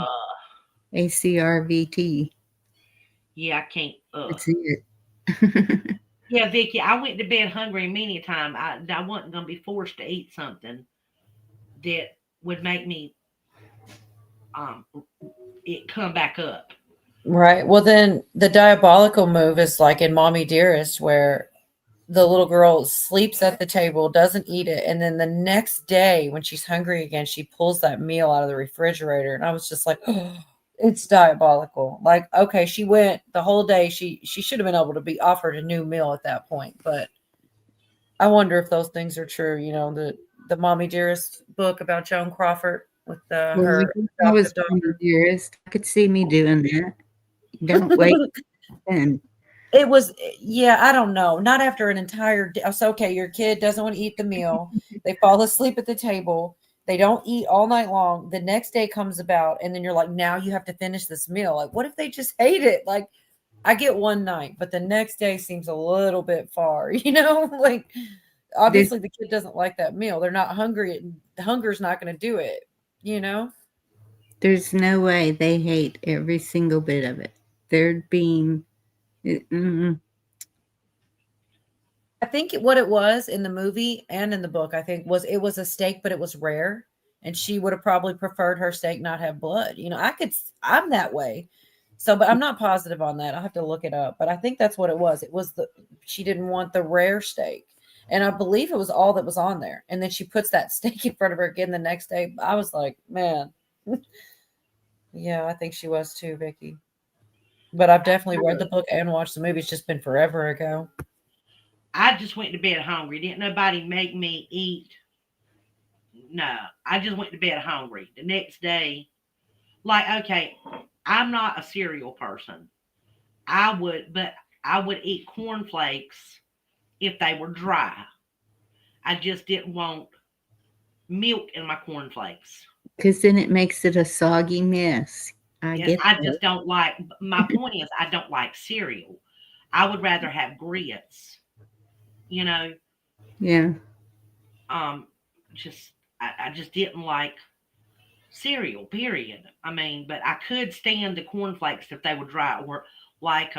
ACRVT. Yeah, I can't. That's it. Yeah, Vicky, I went to bed hungry many a time. I wasn't gonna be forced to eat something that would make me it come back up. Right. Well, then the diabolical move is like in Mommy Dearest, where the little girl sleeps at the table, doesn't eat it, and then the next day when she's hungry again, she pulls that meal out of the refrigerator, and I was just like, oh, it's diabolical. Like, okay, she went the whole day. She should have been able to be offered a new meal at that point, but I wonder if those things are true. You know, the Mommy Dearest book about Joan Crawford with Well, her I was adoptive Mommy daughter. Dearest. I could see me doing that. Don't wait. And It was, yeah, I don't know. Not after an entire day. So, okay, your kid doesn't want to eat the meal. They fall asleep at the table. They don't eat all night long. The next day comes about, and then you're like, now you have to finish this meal. Like, what if they just hate it? Like, I get one night, but the next day seems a little bit far, you know? Like, obviously, the kid doesn't like that meal. They're not hungry. Hunger's not going to do it, you know? there's no way they hate every single bit of it. They're being. Mm-mm. I think what it was in the movie and in the book, I think it was a steak, but it was rare. And she would have probably preferred her steak not have blood. You know, I'm that way. So, but I'm not positive on that. I'll have to look it up. But I think that's what it was. It was she didn't want the rare steak. And I believe it was all that was on there. And then she puts that steak in front of her again the next day. I was like, man. Yeah, I think she was too, Vicky. But I've definitely read the book and watched the movie. It's just been forever ago. I just went to bed hungry. Didn't nobody make me eat. No, I just went to bed hungry. The next day, like, okay, I'm not a cereal person. But I would eat cornflakes if they were dry. I just didn't want milk in my cornflakes. Because then it makes it a soggy mess. I And get I that. just don't like, my point is, I don't like cereal. I would rather have grits, you know, Yeah. just, I just didn't like cereal, period. I mean, but I could stand the cornflakes if they were dry, or like,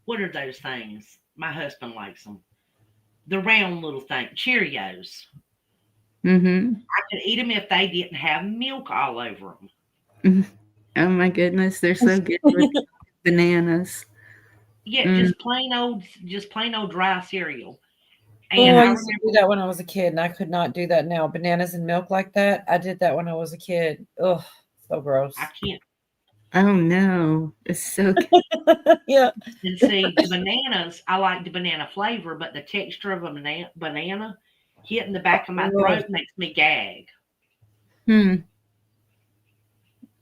what are those things? My husband likes them. the round little thing, Cheerios. Mm-hmm. I could eat them if they didn't have milk all over them. Oh my goodness, they're so good with bananas. Yeah, Mm. just plain old dry cereal. Oh, And I I used to do remember, that when I was a kid, and I could not do that now. Bananas and milk like that. I did that when I was a kid. Ugh, so gross. I can't. Oh no, it's so good. Yeah. And see, the bananas, I like the banana flavor, but the texture of a banana hitting the back of my throat makes me gag. Hmm.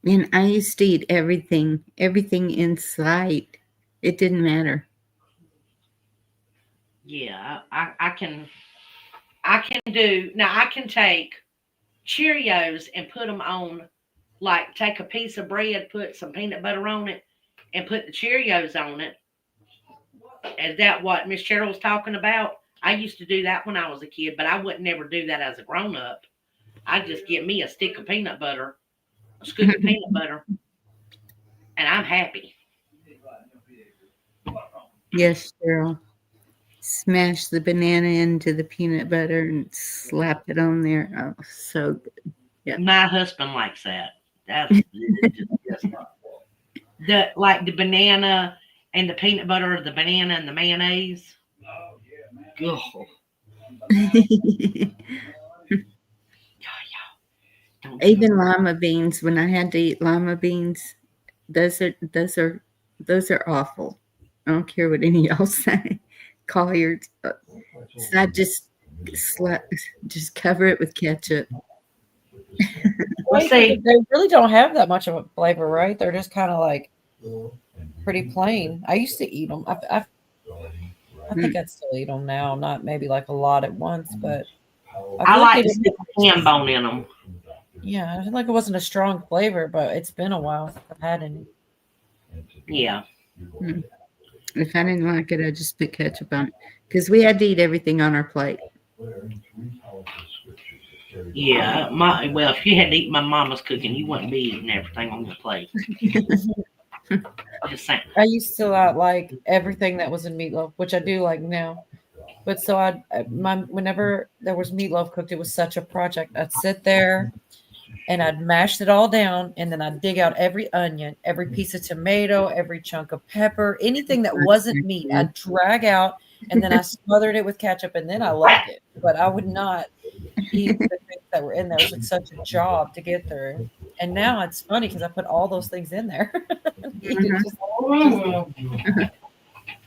And I used to eat everything in sight. It didn't matter. Yeah, I can do now. I can take Cheerios and put them on, like take a piece of bread, put some peanut butter on it, and put the Cheerios on it. Is that what Miss Cheryl's talking about? I used to do that when I was a kid, but I would never do that as a grown up. I'd just get me a stick of peanut butter, a scoop of peanut butter, and I'm happy. Yes, Cheryl. Smash the banana into the peanut butter and slap it on there. Oh, so good. Yeah. My husband likes that. That's just the banana and the peanut butter, the banana and the mayonnaise. Ugh. Don't do Even lima beans. When I had to eat lima beans, those are awful. I don't care what any of y'all say. Colliers. So I just cover it with ketchup. Well, see, They really don't have that much of a flavor, right? They're just kind of like pretty plain. I used to eat them. I think I'd still eat them now. Not maybe like a lot at once, but I feel like they to stick a ham bone in them. Yeah, I feel like it wasn't a strong flavor, but it's been a while since I've had any. Yeah. If I didn't like it, I'd just put ketchup on it. Because we had to eat everything on our plate. Yeah. Well, if you had to eat my mama's cooking, you wouldn't be eating everything on your plate. Just saying. I used to like everything that was in meatloaf, which I do like now. But so whenever there was meatloaf cooked, it was such a project. I'd sit there and I'd mash it all down, and then I'd dig out every onion, every piece of tomato, every chunk of pepper, anything that wasn't meat. I'd drag out, and then I smothered it with ketchup, and then I loved it. But I would not eat the things that were in there. It was like such a job to get through. And now it's funny because I put all those things in there. It's just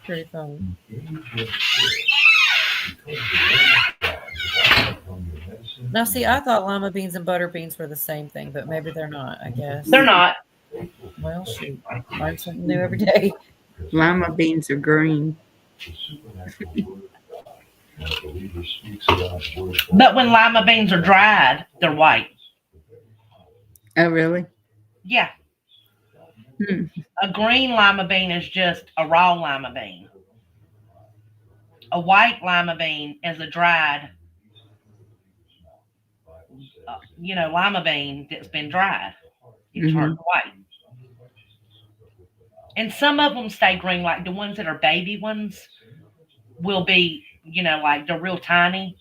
pretty funny. Now, see, I thought lima beans and butter beans were the same thing, but maybe they're not, I guess. They're not. Well, shoot. Learn something new every day. Lima beans are green. But when lima beans are dried, they're white. Oh, really? Yeah. Hmm. A green lima bean is just a raw lima bean. A white lima bean is a dried, lima bean that's been dried. It's turned white. And some of them stay green, like the ones that are baby ones will be, like they're real tiny.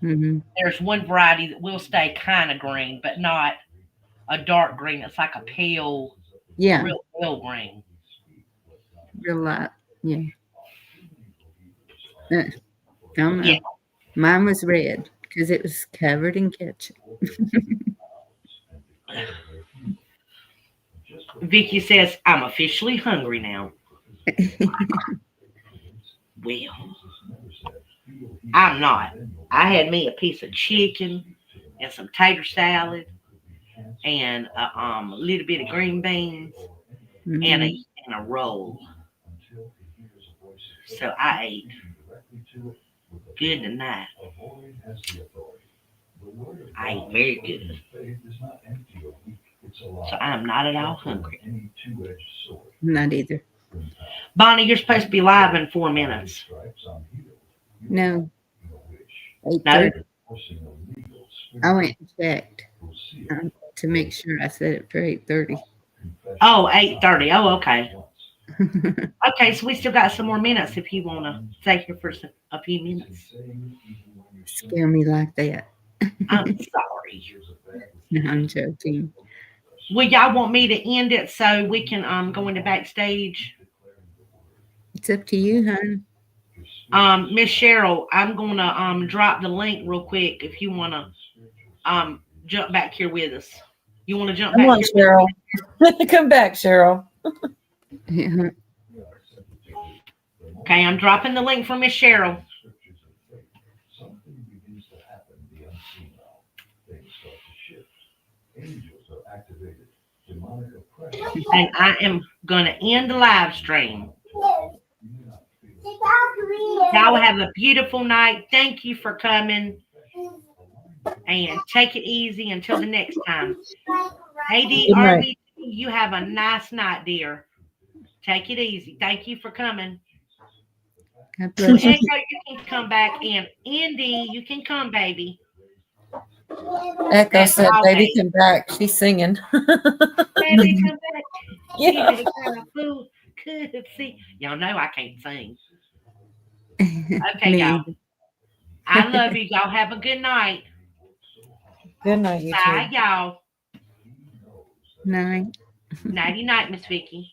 Mm-hmm. There's one variety that will stay kind of green, but not a dark green. It's like a pale, Yeah. real pale green. Real light. Yeah. Don't know. Yeah. Mine was red because it was covered in ketchup. Vicky says, I'm officially hungry now. Well, I'm not. I had me a piece of chicken and some tater salad and a little bit of green beans and a roll. So I ate good tonight. I ate very good. So I'm not at all hungry. Not either. Bonnie, you're supposed to be live in 4 minutes. No. 8:30. I went and checked to make sure I said it for 8:30. Oh, 8:30. Oh, okay. Okay, so we still got some more minutes if you want to stay here for a few minutes. Scare me like that. I'm sorry. No, I'm joking. Well, y'all want me to end it so we can go into backstage? It's up to you, hon. Miss Cheryl, I'm gonna drop the link real quick if you wanna jump back here with us. You wanna jump Come back on, here? Cheryl. Come back, Cheryl. Yeah. Okay, I'm dropping the link for Miss Cheryl. And I am gonna end the live stream. Y'all have a beautiful night. Thank you for coming. And take it easy until the next time. ADRB, you have a nice night, dear. Take it easy. Thank you for coming. God bless you. Echo, you can come back. And Indy, you can come, baby. Echo That's said, all, baby, babe. come back. She's singing. Baby, come back. Yeah. Give me the kind of food could see. Y'all know I can't sing. Okay, Me y'all. I love you. Y'all have a good night. Good night, you Bye, two. y'all. Night. Nighty night, Miss Vicky.